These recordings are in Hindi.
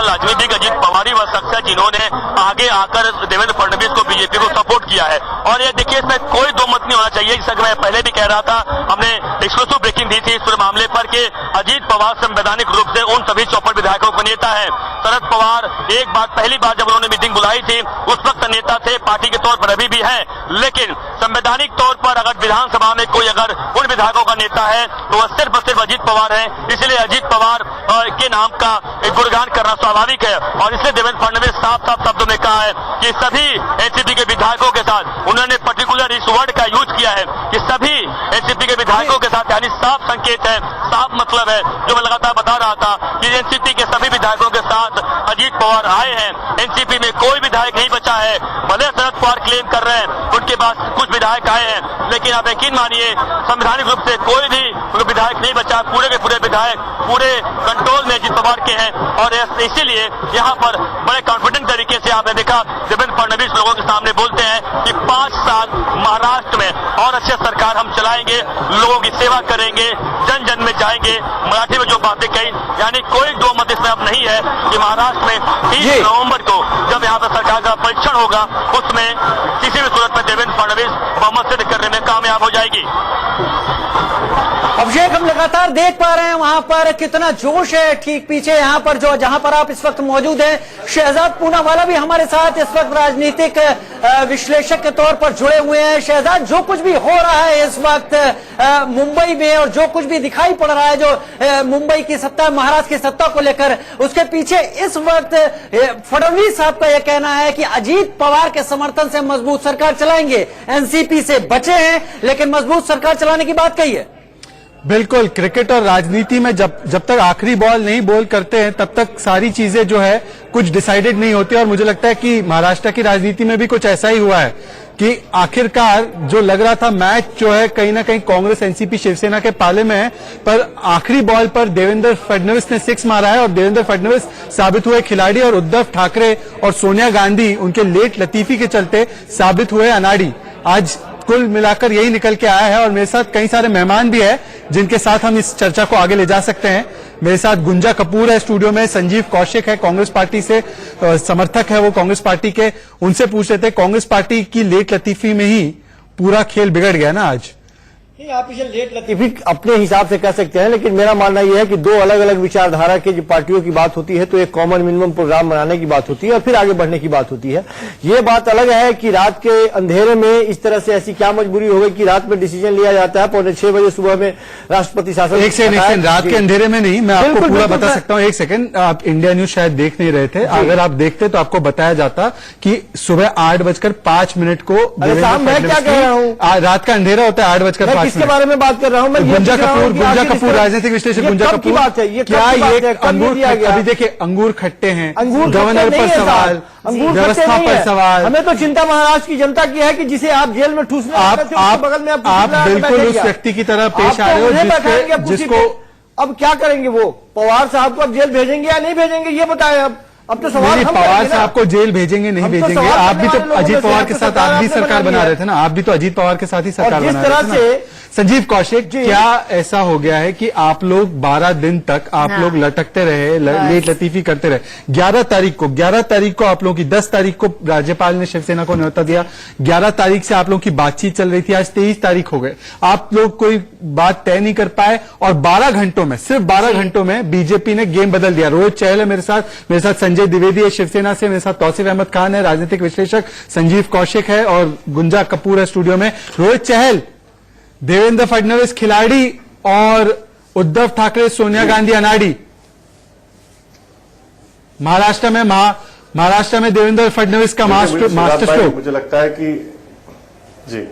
दरअसल राजनीतिक अजीत पवार ही वह शख्स है जिन्होंने आगे आकर देवेंद्र फडणवीस को, बीजेपी को सपोर्ट किया है। और ये देखिए, इसमें कोई दो मत नहीं होना चाहिए। इस मैं पहले भी कह रहा था, हमने एक्सक्लूसिव ब्रेकिंग दी थी इस पूरे मामले पर कि अजीत पवार संवैधानिक रूप से उन सभी 54 विधायकों का नेता है। शरद पवार एक बार, पहली बार जब उन्होंने मीटिंग बुलाई थी उस वक्त नेता थे, पार्टी के तौर पर अभी भी है, लेकिन संवैधानिक तौर पर अगर विधानसभा में कोई अगर उन विधायकों का नेता है तो वह सिर्फ और सिर्फ अजीत पवार है। इसलिए अजीत पवार के नाम का गुणगान करना स्वाभाविक है। और इसलिए देवेंद्र फडणवीस साफ साफ शब्दों में कहा है कि सभी एनसीपी के विधायकों के साथ, उन्होंने पर्टिकुलर इस वर्ड का यूज किया है कि सभी एनसीपी के विधायकों के साथ, यानी साफ संकेत है, साफ मतलब है जो मैं लगातार बता रहा था कि एनसीपी के सभी विधायकों के साथ अजीत पवार आए हैं। एनसीपी में कोई विधायक नहीं बचा है। भले शरद पवार क्लेम कर रहे हैं उनके पास कुछ विधायक आए हैं, लेकिन आप यकीन मानिए संवैधानिक रूप से कोई भी विधायक नहीं बचा। पूरे के पूरे विधायक पूरे कंट्रोल में अजीत पवार के हैं। और इसीलिए यहाँ पर बड़े कॉन्फिडेंट तरीके से आपने देखा देवेंद्र फडणवीस लोगों के सामने बोलते हैं कि 5 साल महाराष्ट्र में और अच्छे सरकार हम चलाएंगे, लोगों की सेवा करेंगे, जन जन में जाएंगे। मराठी में जो बातें कही, यानी कोई दो मत इसमें अब नहीं है कि महाराष्ट्र में 30 नवंबर को जब यहाँ पर सरकार का परीक्षण होगा उसमें किसी भी सूरत में देवेंद्र फडणवीस बहुमत सिद्ध करने में कामयाब हो जाएगी। अभिषेक, हम लगातार देख पा रहे हैं वहां पर कितना जोश है। ठीक पीछे यहाँ पर जो जहां पर आप इस वक्त मौजूद हैं, शहजाद पूनावाला भी हमारे साथ इस वक्त राजनीतिक विश्लेषक के तौर पर जुड़े हुए हैं। शहजाद, जो कुछ भी हो रहा है इस वक्त मुंबई में और जो कुछ भी दिखाई पड़ रहा है जो मुंबई की सत्ता, महाराष्ट्र की सत्ता को लेकर, उसके पीछे इस वक्त फडणवीस साहब का यह कहना है कि अजीत पवार के समर्थन से मजबूत सरकार चलाएंगे। एनसीपी से बचे हैं लेकिन मजबूत सरकार चलाने की बात कही है। बिल्कुल, क्रिकेट और राजनीति में जब तक आखिरी बॉल नहीं बॉल करते हैं तब तक सारी चीजें जो है कुछ डिसाइडेड नहीं होती। और मुझे लगता है कि महाराष्ट्र की राजनीति में भी कुछ ऐसा ही हुआ है कि आखिरकार जो लग रहा था मैच जो है कहीं ना कहीं कांग्रेस, एनसीपी, शिवसेना के पाले में है, पर आखिरी बॉल पर देवेंद्र फडणवीस ने 6 मारा है और देवेंद्र फडणवीस साबित हुए खिलाड़ी और उद्धव ठाकरे और सोनिया गांधी उनके लेट लतीफी के चलते साबित हुए अनाड़ी। आज कुल मिलाकर यही निकल के आया है और मेरे साथ कई सारे मेहमान भी है जिनके साथ हम इस चर्चा को आगे ले जा सकते हैं। मेरे साथ गुंजा कपूर है स्टूडियो में, संजीव कौशिक है कांग्रेस पार्टी से, समर्थक है वो कांग्रेस पार्टी के। उनसे पूछ रहे थे, कांग्रेस पार्टी की लेट लतीफी में ही पूरा खेल बिगड़ गया ना आज? नहीं, आप इसे लेट लतीफी अपने हिसाब से कह सकते हैं, लेकिन मेरा मानना यह है कि दो अलग अलग विचारधारा के जो पार्टियों की बात होती है तो एक कॉमन मिनिमम प्रोग्राम बनाने की बात होती है और फिर आगे बढ़ने की बात होती है। ये बात अलग है कि रात के अंधेरे में इस तरह से ऐसी क्या मजबूरी हो गई कि रात में डिसीजन लिया जाता है, 5:45 बजे सुबह में राष्ट्रपति शासन। एक सेकंड, रात के अंधेरे में नहीं, मैं आपको पूरा बता सकता हूँ। एक सेकंड, आप इंडिया न्यूज शायद देख नहीं रहे थे, अगर आप देखते तो आपको बताया जाता कि सुबह 8:05 को मैं क्या कह रहा हूँ, रात का अंधेरा होता है 8:05। किसके बारे में बात कर रहा हूं मैं? गुंजा कपूर राजनीतिक विश्लेषक गुंजा कपूर, बात है ये क्या ये अंगूर, अभी देखिए अंगूर खट्टे हैं, गवर्नर पर सवाल, व्यवस्था पर सवाल। हमें तो चिंता महाराष्ट्र की जनता की है कि जिसे आप जेल में ठूसने बगल में आप बिल्कुल उस व्यक्ति की तरह पेश आ रहे हो जिसको अब क्या करेंगे वो पवार साहब को अब जेल भेजेंगे या नहीं भेजेंगे ये बताएं। अब तो सवाल पवार साहब को जेल भेजेंगे नहीं भेजेंगे? आप भी तो अजीत पवार के साथ आप भी सरकार बना रहे थे ना, आप भी तो अजीत पवार के साथ ही सरकार बना रहे थे ना। संजीव कौशिक, क्या ऐसा हो गया है कि आप लोग 12 दिन तक आप लोग लटकते रहे, लेट लतीफी करते रहे? 11 तारीख को आप लोगों की, 10 तारीख को राज्यपाल ने शिवसेना को न्योता दिया, 11 तारीख से आप लोगों की बातचीत चल रही थी, आज 23 तारीख हो गए, आप लोग कोई बात तय नहीं कर पाए और 12 घंटों में, सिर्फ 12 घंटों में बीजेपी ने गेम बदल दिया। रोहित चहल है मेरे साथ संजय द्विवेदी है शिवसेना से, मेरे साथ तौसीफ अहमद खान है राजनीतिक विश्लेषक, संजीव कौशिक है और गुंजा कपूर है स्टूडियो में। रोहित चहल, देवेंद्र फडणवीस खिलाड़ी और उद्धव ठाकरे, सोनिया गांधी अनाड़ी। महाराष्ट्र में देवेंद्र फडणवीस का मास्टर स्ट्रोक। मुझे लगता है कि जी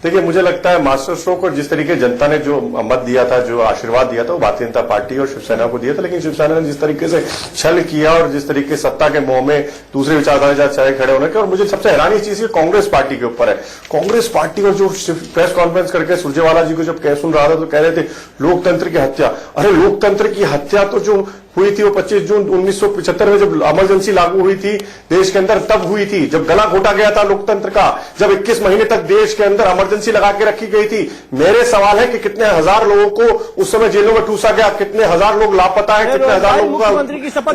देखिए, मुझे लगता है मास्टर स्ट्रोक और जिस तरीके जनता ने जो मत दिया था, जो आशीर्वाद दिया था, वो भारतीय जनता पार्टी और शिवसेना को दिया था। लेकिन शिवसेना ने जिस तरीके से छल किया और जिस तरीके से सत्ता के मोह में दूसरे विचारधारा के साथ चाहे खड़े होने के, और मुझे सबसे हैरानी चीज कांग्रेस पार्टी के ऊपर है। कांग्रेस पार्टी और जो प्रेस कॉन्फ्रेंस करके सुरजेवाला जी को जब कह सुन रहा था तो कह रहे थे लोकतंत्र की हत्या। अरे लोकतंत्र की हत्या तो जो हुई थी वो 25 जून 1975 में जब इमरजेंसी लागू हुई थी देश के अंदर, तब हुई थी जब गला घोटा गया था लोकतंत्र का, जब 21 महीने तक देश के अंदर इमरजेंसी लगा के रखी गई थी। मेरे सवाल है कि कितने हजार लोगों को उस समय जेलों में ठूसा गया, कितने हजार लोग लापता है, कितने हजार लोगों मुख्यमंत्री की शपथ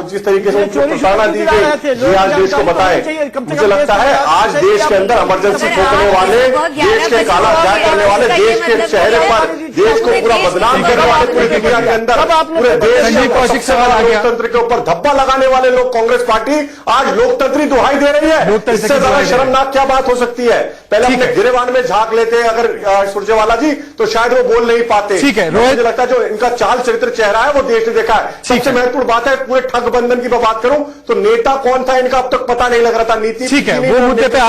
जिस तरीके से प्रताड़ना दी गई, ये आज देश को बताए। मुझे लगता है आज देश के अंदर इमरजेंसी थोपने वाले, देश के काला जाय करने वाले, देश के चेहरे पर देश को पूरा बदनाम करने वाले पूरी दुनिया के अंदर, पूरे देश लोकतंत्र के ऊपर धब्बा लगाने वाले लोग, कांग्रेस पार्टी आज लोकतंत्री दुहाई दे रही है। इससे ज्यादा शर्मनाक क्या बात हो सकती है? पहले अपने गिरेबान में झांक लेते अगर सुरजेवाला जी, तो शायद वो बोल नहीं पाते। ठीक है, मुझे लगता है जो इनका चाल चरित्र चेहरा है वो देश ने देखा है। सबसे महत्वपूर्ण बात है, पूरे ठग बंधन की मैं बात करूं तो नेता कौन था इनका अब तक पता नहीं लग रहा था। नीति ठीक है, वो मुद्दे पे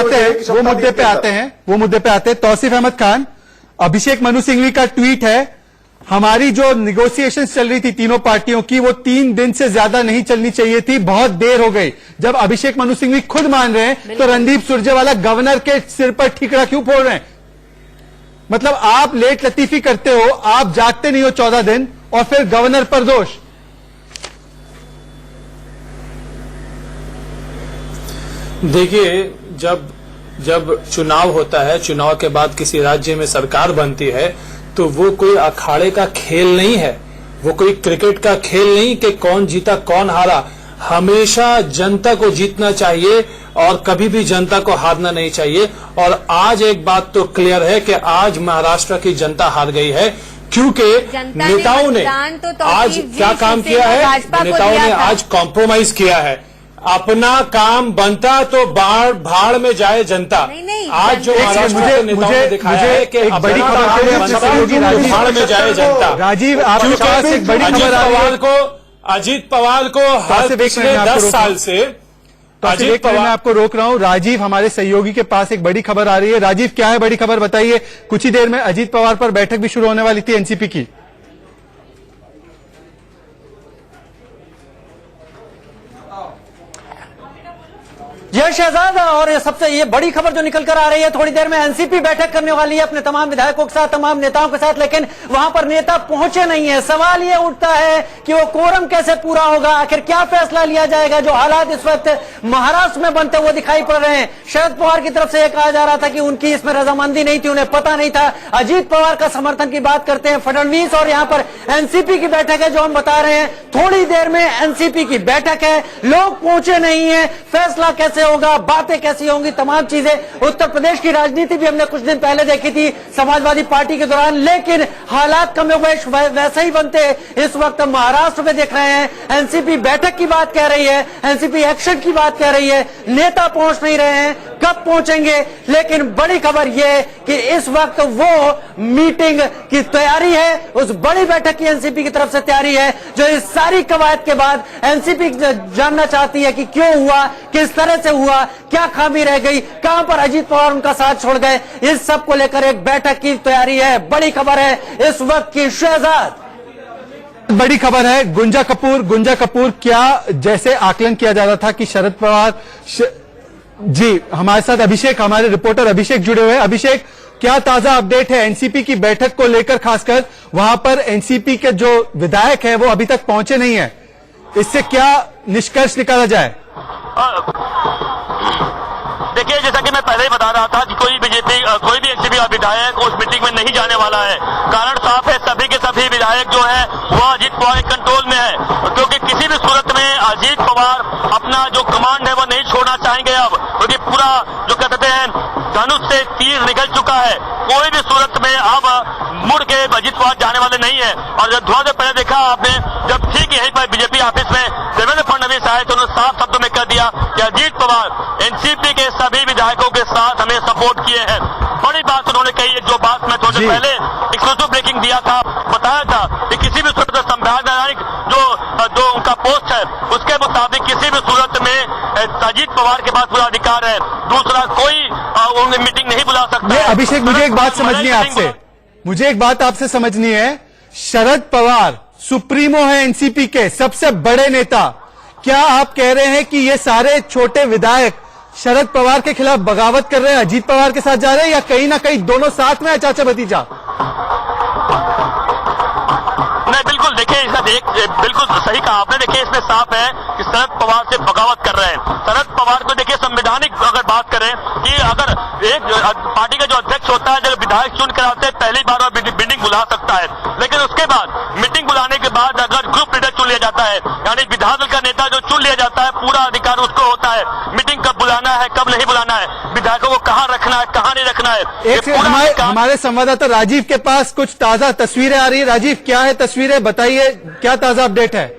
आते हैं। तौसीफ अहमद खान, अभिषेक मनु सिंघवी का ट्वीट है, हमारी जो निगोशिएशंस चल रही थी तीनों पार्टियों की, वो 3 दिन से ज्यादा नहीं चलनी चाहिए थी, बहुत देर हो गई। जब अभिषेक मनु सिंघवी खुद मान रहे हैं तो रणदीप सुरजेवाला गवर्नर के सिर पर ठीकरा क्यों फोड़ रहे हैं? मतलब आप लेट लतीफी करते हो, आप जागते नहीं हो 14 दिन और फिर गवर्नर पर दोष। देखिए, जब चुनाव होता है, चुनाव के बाद किसी राज्य में सरकार बनती है, तो वो कोई अखाड़े का खेल नहीं है, वो कोई क्रिकेट का खेल नहीं कि कौन जीता कौन हारा। हमेशा जनता को जीतना चाहिए और कभी भी जनता को हारना नहीं चाहिए। और आज एक बात तो क्लियर है कि आज महाराष्ट्र की जनता हार गई है, क्योंकि नेताओं ने आज क्या काम किया है, नेताओं ने आज कॉम्प्रोमाइज किया है। अपना काम बनता तो भाड़ में जाए जनता। आज जो महाराष्ट्र के नेताओं ने दिखाया है कि बड़ी खबर भाड़ में जाए जनता। राजीव, आपके पास एक बड़ी खबर आ रही है। अजीत पवार को हर पिछले 10 साल से अजीत पवार, मैं आपको रोक रहा हूं। राजीव, हमारे सहयोगी के पास एक बड़ी खबर आ रही है। राजीव, क्या है बड़ी खबर, बताइए। कुछ ही देर में अजीत पवार पर बैठक भी शुरू होने वाली थी एनसीपी की। यह शहजाद, और सबसे ये बड़ी खबर जो निकल कर आ रही है, थोड़ी देर में एनसीपी बैठक करने वाली है अपने तमाम विधायकों के साथ, तमाम नेताओं के साथ, लेकिन वहां पर नेता पहुंचे नहीं है। सवाल ये उठता है कि वो कोरम कैसे पूरा होगा, आखिर क्या फैसला लिया जाएगा। जो हालात इस वक्त महाराष्ट्र में बनते हुए दिखाई पड़ रहे हैं, शरद पवार की तरफ से यह कहा जा रहा था कि उनकी इसमें रजामंदी नहीं थी, उन्हें पता नहीं था। अजीत पवार का समर्थन की बात करते हैं फडणवीस, और यहाँ पर एनसीपी की बैठक है जो हम बता रहे हैं। थोड़ी देर में एनसीपी की बैठक है, लोग पहुंचे नहीं है, फैसला कैसे होगा, बातें कैसी होंगी, तमाम चीजें। उत्तर प्रदेश की राजनीति भी हमने कुछ दिन पहले देखी थी समाजवादी पार्टी के दौरान, लेकिन हालात कमोबेश वैसे ही बनते इस वक्त महाराष्ट्र में देख रहे हैं। एनसीपी बैठक की बात कह रही है, एनसीपी एक्शन की बात कह रही है, नेता पहुंच नहीं रहे हैं, कब पहुंचेंगे। लेकिन बड़ी खबर यह कि इस वक्त वो मीटिंग की तैयारी है, उस बड़ी बैठक की एनसीपी की तरफ से तैयारी है, जो इस सारी कवायद के बाद एनसीपी जानना चाहती है कि क्यों हुआ, किस तरह से हुआ, क्या खामी रह गई, कहां पर अजीत पवार उनका साथ छोड़ गए। इस सब को लेकर एक बैठक की तैयारी है। बड़ी खबर है इस वक्त की शहजाद। बड़ी खबर है गुंजा कपूर, क्या जैसे आकलन किया जा रहा था कि शरद पवार जी, हमारे साथ अभिषेक, हमारे रिपोर्टर अभिषेक जुड़े हुए हैं। अभिषेक, क्या ताजा अपडेट है एनसीपी की बैठक को लेकर, खासकर वहां पर एनसीपी के जो विधायक है वो अभी तक पहुंचे नहीं है, इससे क्या निष्कर्ष निकाला जाए? देखिए, जैसा कि मैं पहले ही बता रहा था कि कोई भी एनसीपी का विधायक उस मीटिंग में नहीं जाने वाला है। कारण साफ है, सभी के सभी विधायक जो है वो अजीत पवार के कंट्रोल में है, क्योंकि किसी भी सूरत में अजीत पवार अपना जो कमांड है वो नहीं छोड़ना चाहेंगे अब, क्योंकि पूरा जो कहते हैं धनुष से तीर निकल चुका है। कोई भी सूरत में अब मुड़ के अजीत पवार जाने वाले नहीं है। और जब थोड़ा देर पहले देखा आपने, जब ठीक यहीं पर बीजेपी ऑफिस में देवेंद्र फडणवीस आए तो उन्होंने साफ शब्दों में कह दिया कि अजीत पवार एनसीपी के सभी विधायकों के साथ हमें सपोर्ट किए हैं। बड़ी बात उन्होंने कही है, जो बात मैं थोड़ी देर पहले एक्सक्लूसिव ब्रेकिंग दिया था, बताया था कि किसी भी सूरत में संवैधानिक जो उनका पोस्ट है उसके मुताबिक किसी भी सूरत में अजीत पवार के पास पूरा अधिकार है, दूसरा कोई मीटिंग नहीं बुला सकता है। अभिषेक, मुझे एक बात समझनी है आपसे, मुझे एक बात आपसे समझनी है। शरद पवार सुप्रीमो है एनसीपी के, सबसे बड़े नेता। क्या आप कह रहे हैं कि ये सारे छोटे विधायक शरद पवार के खिलाफ बगावत कर रहे हैं, अजीत पवार के साथ जा रहे हैं, या कहीं ना कहीं दोनों साथ में है, चाचा भतीजा? नहीं, बिल्कुल। देखिए, बिल्कुल सही कहा आपने। देखिए इसमें साफ है कि शरद पवार से बगावत कर रहे हैं। शरद पवार को देखिए संवैधानिक अगर बात करें कि अगर एक पार्टी का जो अध्यक्ष होता है जब विधायक चुन कर आते हैं पहली बार और मीटिंग बुला सकता है, लेकिन उसके बाद मीटिंग बुलाने के बाद अगर ग्रुप लीडर चुन लिया जाता है, यानी विधायक दल का नेता जो चुन लिया जाता है, पूरा अधिकार उसको होता है मीटिंग कब बुलाना है कब नहीं बुलाना है, विधायकों को कहाँ रखना है कहाँ नहीं रखना है। हमारे संवाददाता राजीव के पास कुछ ताजा तस्वीरें आ रही है। राजीव, क्या है तस्वीरें, बताइए क्या ताजा अपडेट है?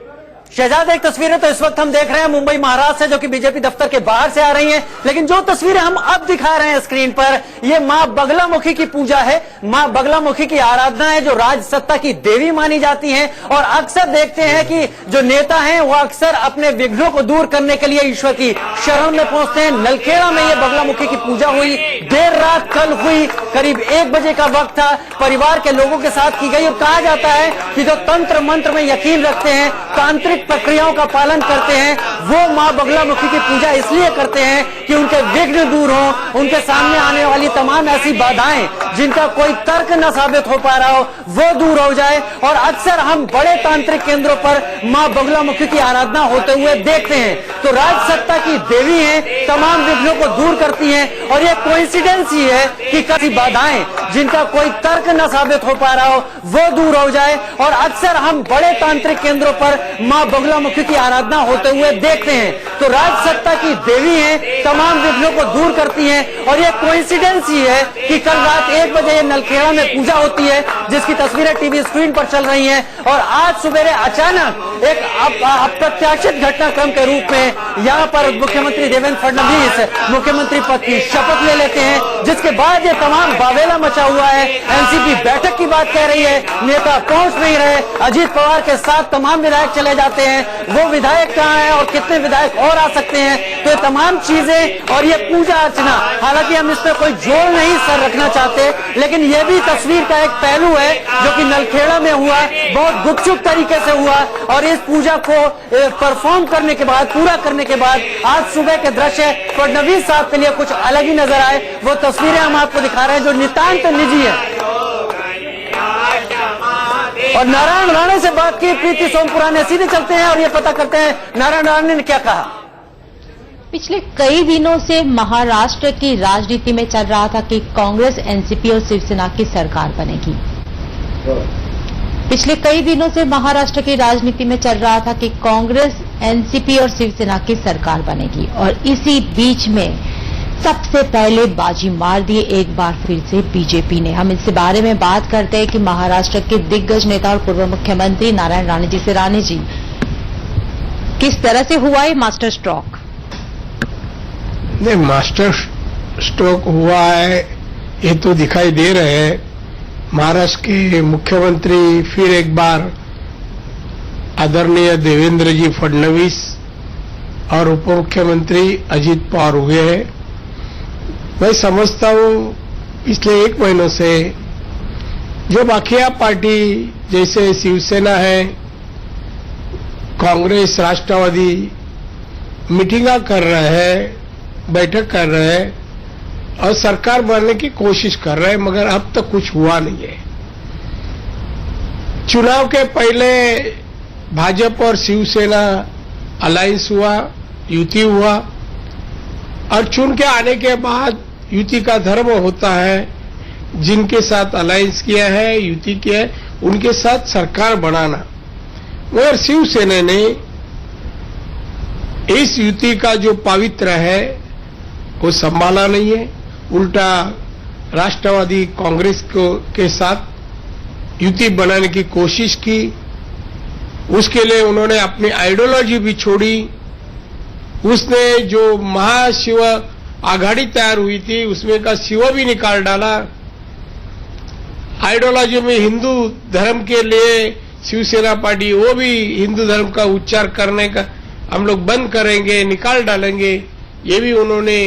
शहजाद, एक तस्वीरें तो इस वक्त हम देख रहे हैं मुंबई महाराष्ट्र से, जो कि बीजेपी दफ्तर के बाहर से आ रही हैं, लेकिन जो तस्वीरें हम अब दिखा रहे हैं स्क्रीन पर, ये मां बगलामुखी की पूजा है। मां बगलामुखी की आराधना है जो राज सत्ता की देवी मानी जाती है। और अक्सर देखते हैं कि जो नेता हैं वो अक्सर अपने विघ्नों को दूर करने के लिए ईश्वर की शरण में पहुंचते हैं। नलखेड़ा में ये बगलामुखी की पूजा हुई, देर रात कल हुई, करीब 1 बजे का वक्त था, परिवार के लोगों के साथ की गई। और कहा जाता है कि जो तंत्र मंत्र में यकीन रखते हैं, तांत्रिक प्रक्रियाओं का पालन करते हैं, वो मां बगलामुखी की पूजा इसलिए करते हैं कि उनके विघ्न दूर हो, उनके सामने आने वाली तमाम ऐसी बाधाएं जिनका कोई तर्क न साबित हो पा रहा हो वो दूर हो जाए। और अक्सर हम बड़े तांत्रिक केंद्रों पर मां बगलामुखी की आराधना होते हुए देखते हैं। तो राज सत्ता की देवी हैं, तमाम विघ्नों को दूर करती हैं। और ये कोइंसिडेंस ही है कि कई बाधाएं जिनका कोई तर्क न साबित हो पा रहा हो वो दूर हो जाए। और अक्सर हम बड़े तांत्रिक केंद्रों पर मां बगलामुखी की आराधना होते हुए देखते हैं। तो राज सत्ता की देवी हैं, तमाम विघ्नों को दूर करती हैं। और ये कोइंसिडेंस ही है कि कल रात 1 बजे नलखेड़ा में पूजा होती है, जिसकी तस्वीरें टीवी स्क्रीन पर चल रही हैं। और आज सुबह अचानक एक अप्रत्याशित घटनाक्रम के रूप में यहाँ पर मुख्यमंत्री देवेंद्र फडणवीस मुख्यमंत्री पद की शपथ ले लेते हैं, जिसके बाद ये तमाम बावेला मचा हुआ है। एनसीपी बैठक की बात कह रही है, नेता पहुंच नहीं रहे, अजीत पवार के साथ तमाम विधायक चले जाते हैं, वो विधायक कहाँ हैं और कितने विधायक और आ सकते हैं। तो ये तमाम चीजें और ये पूजा अर्चना, हालांकि हम इस पर कोई जोर नहीं सर रखना चाहते, लेकिन ये भी तस्वीर का एक पहलू है जो कि नलखेड़ा में हुआ, बहुत गुपचुप तरीके से हुआ। और इस पूजा को परफॉर्म करने के बाद, पूरा करने के बाद आज सुबह के दृश्य फडणवीस साहब के लिए कुछ अलग ही नजर आए। वो तस्वीरें हम आपको दिखा रहे हैं जो नितांत निजी है। और नारायण राणे से बात की प्रीति सोमपुरा ने, सीधे चलते हैं और ये पता करते हैं नारायण राणे ने क्या कहा। पिछले कई दिनों से महाराष्ट्र की राजनीति में चल रहा था कि कांग्रेस, एनसीपी और शिवसेना की सरकार बनेगी। पिछले कई दिनों से महाराष्ट्र की राजनीति में चल रहा था कि कांग्रेस, एनसीपी और शिवसेना की सरकार बनेगी। और इसी बीच में सबसे पहले बाजी मार दी एक बार फिर से बीजेपी ने। हम इससे बारे में बात करते हैं कि महाराष्ट्र के दिग्गज नेता और पूर्व मुख्यमंत्री नारायण राणे जी से। राणे जी, किस तरह से हुआ ये मास्टर स्ट्रोक? नहीं, मास्टर स्ट्रोक हुआ है ये तो दिखाई दे रहे हैं। महाराष्ट्र के मुख्यमंत्री फिर एक बार आदरणीय देवेंद्र जी फडणवीस और उप मुख्यमंत्री अजीत पवार हुए हैं। मैं समझता हूं पिछले 1 महीनों से जो बाकिया पार्टी जैसे शिवसेना है, कांग्रेस, राष्ट्रवादी मीटिंगा कर रहे हैं, बैठक कर रहे हैं और सरकार बनने की कोशिश कर रहे हैं, मगर अब तक कुछ हुआ नहीं है। चुनाव के पहले भाजपा और शिवसेना अलायंस हुआ, युति हुआ, और चुन के आने के बाद युति का धर्म होता है, जिनके साथ अलायंस किया है, युति किया है, उनके साथ सरकार बनाना। मगर शिवसेना ने इस युति का जो पवित्र है वो संभाला नहीं है, उल्टा राष्ट्रवादी कांग्रेस के साथ युति बनाने की कोशिश की। उसके लिए उन्होंने अपनी आइडियोलॉजी भी छोड़ी। उसने जो महाशिव आघाड़ी तैयार हुई थी उसमें का शिव भी निकाल डाला। आइडियोलॉजी में हिंदू धर्म के लिए शिवसेना पार्टी, वो भी हिंदू धर्म का उच्चार करने का हम लोग बंद करेंगे, निकाल डालेंगे, ये भी उन्होंने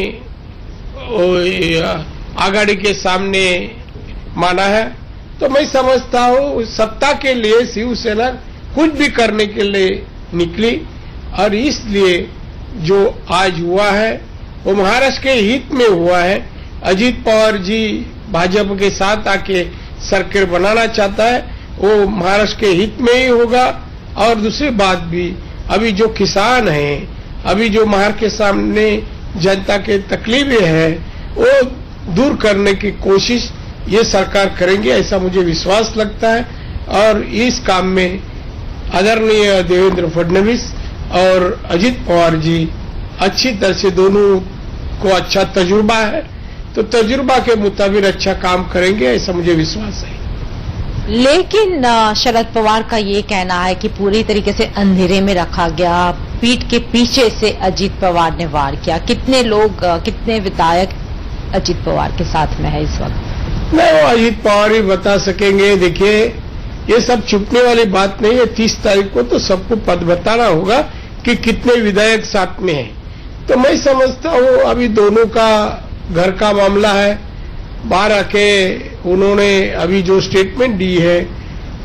आघाड़ी के सामने माना है। तो मैं समझता हूं सत्ता के लिए शिवसेना कुछ भी करने के लिए निकली, और इसलिए जो आज हुआ है वो महाराष्ट्र के हित में हुआ है। अजीत पवार जी भाजपा के साथ आके सरकार बनाना चाहता है, वो महाराष्ट्र के हित में ही होगा। और दूसरी बात भी, अभी जो किसान हैं, अभी जो मार के सामने जनता के तकलीफें हैं, वो दूर करने की कोशिश ये सरकार करेंगे, ऐसा मुझे विश्वास लगता है। और इस काम में आदरणीय देवेंद्र फडणवीस और अजित पवार जी अच्छी तरह से, दोनों को अच्छा तजुर्बा है, तो तजुर्बा के मुताबिक अच्छा काम करेंगे, ऐसा मुझे विश्वास है। लेकिन शरद पवार का ये कहना है कि पूरी तरीके से अंधेरे में रखा गया, पीठ के पीछे से अजित पवार ने वार किया। कितने लोग, कितने विधायक अजित पवार के साथ में है इस वक्त? नहीं, वो अजित पवार ही बता सकेंगे। देखिए, ये सब छुपने वाली बात नहीं है। 30 तारीख को तो सबको पद बताना होगा कि कितने विधायक साथ में हैं। तो मैं समझता हूँ अभी दोनों का घर का मामला है, बाहर आके उन्होंने अभी जो स्टेटमेंट दी है,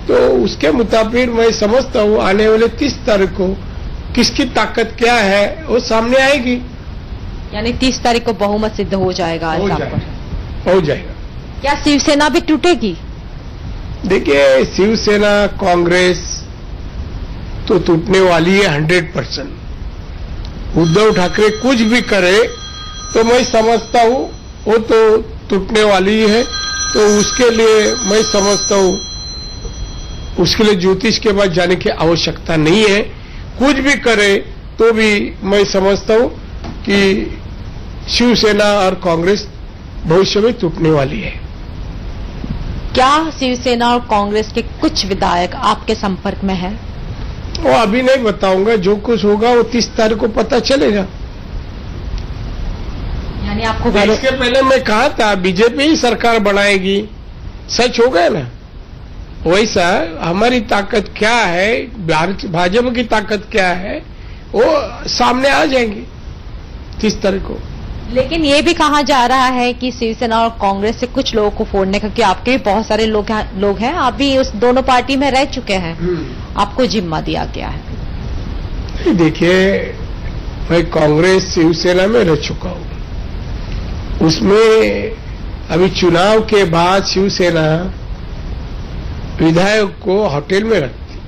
तो उसके मुताबिक मैं समझता हूँ आने वाले 30 तारीख को किसकी ताकत क्या है वो सामने आएगी। यानी 30 तारीख को बहुमत सिद्ध हो जाएगा। हो जाएगा। क्या शिवसेना भी टूटेगी? देखिए, शिवसेना कांग्रेस तो टूटने वाली है 100%। उद्धव ठाकरे कुछ भी करे तो मैं समझता हूँ वो तो टूटने वाली है। तो उसके लिए मैं समझता हूँ उसके लिए ज्योतिष के पास जाने की आवश्यकता नहीं है। कुछ भी करे तो भी मैं समझता हूँ कि शिवसेना और कांग्रेस भविष्य में टूटने वाली है। क्या शिवसेना और कांग्रेस के कुछ विधायक आपके संपर्क में हैं? वो अभी नहीं बताऊंगा, जो कुछ होगा वो 30 तारीख को पता चलेगा। यानी आपको इसके पहले मैं कहा था बीजेपी ही सरकार बनाएगी, सच हो गया ना। वैसा हमारी ताकत क्या है, भाजपा की ताकत क्या है, वो सामने आ जाएंगे 30 तारीख को। लेकिन ये भी कहा जा रहा है कि शिवसेना और कांग्रेस से कुछ लोगों को फोड़ने का, क्योंकि आपके भी बहुत सारे लोग हैं, आप भी उस दोनों पार्टी में रह चुके हैं, आपको जिम्मा दिया गया है। देखिए, मैं कांग्रेस शिवसेना में रह चुका हूं। उसमें अभी चुनाव के बाद शिवसेना विधायक को होटल में रखती,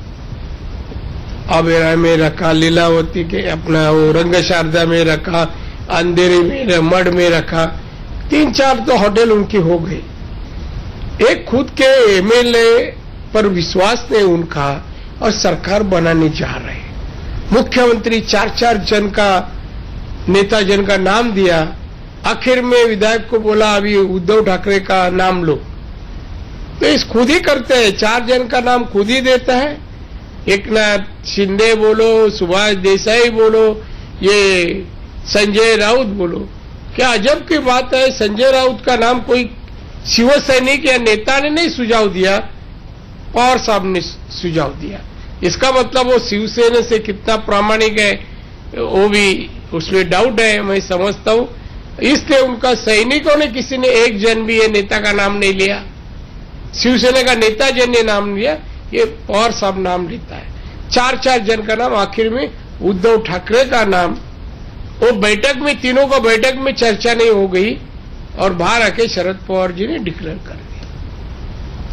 अबेरा में रखा, लीलावती के अपना वो रंग शारदा में रखा, अंधेरे में, मड में रखा, 3-4 तो होटल उनकी हो गई। एक खुद के एमएलए पर विश्वास नहीं उनका, और सरकार बनाने जा रहे। मुख्यमंत्री 4-4 जन का, नेता जन का नाम दिया, आखिर में विधायक को बोला अभी उद्धव ठाकरे का नाम लो। तो इस खुद ही करते हैं, 4 जन का नाम खुद ही देता है। एकनाथ शिंदे बोलो, सुभाष देसाई बोलो, ये संजय राउत बोलो। क्या अजब की बात है, संजय राउत का नाम कोई शिव सैनिक या नेता ने नहीं सुझाव दिया, पवार साहब ने सुझाव दिया। इसका मतलब वो शिवसेना से कितना प्रामाणिक है वो भी उसमें डाउट है, मैं समझता हूं। इसलिए उनका सैनिकों ने किसी ने एक जन भी ये नेता का नाम नहीं लिया, शिवसेना का नेता जन ने नाम लिया, ये पवार साहब नाम लेता है। 4-4 जन का नाम, आखिर में उद्धव ठाकरे का नाम। वो बैठक में, तीनों को बैठक में चर्चा नहीं हो गई और बाहर आके शरद पवार जी ने डिक्लेयर कर दिया।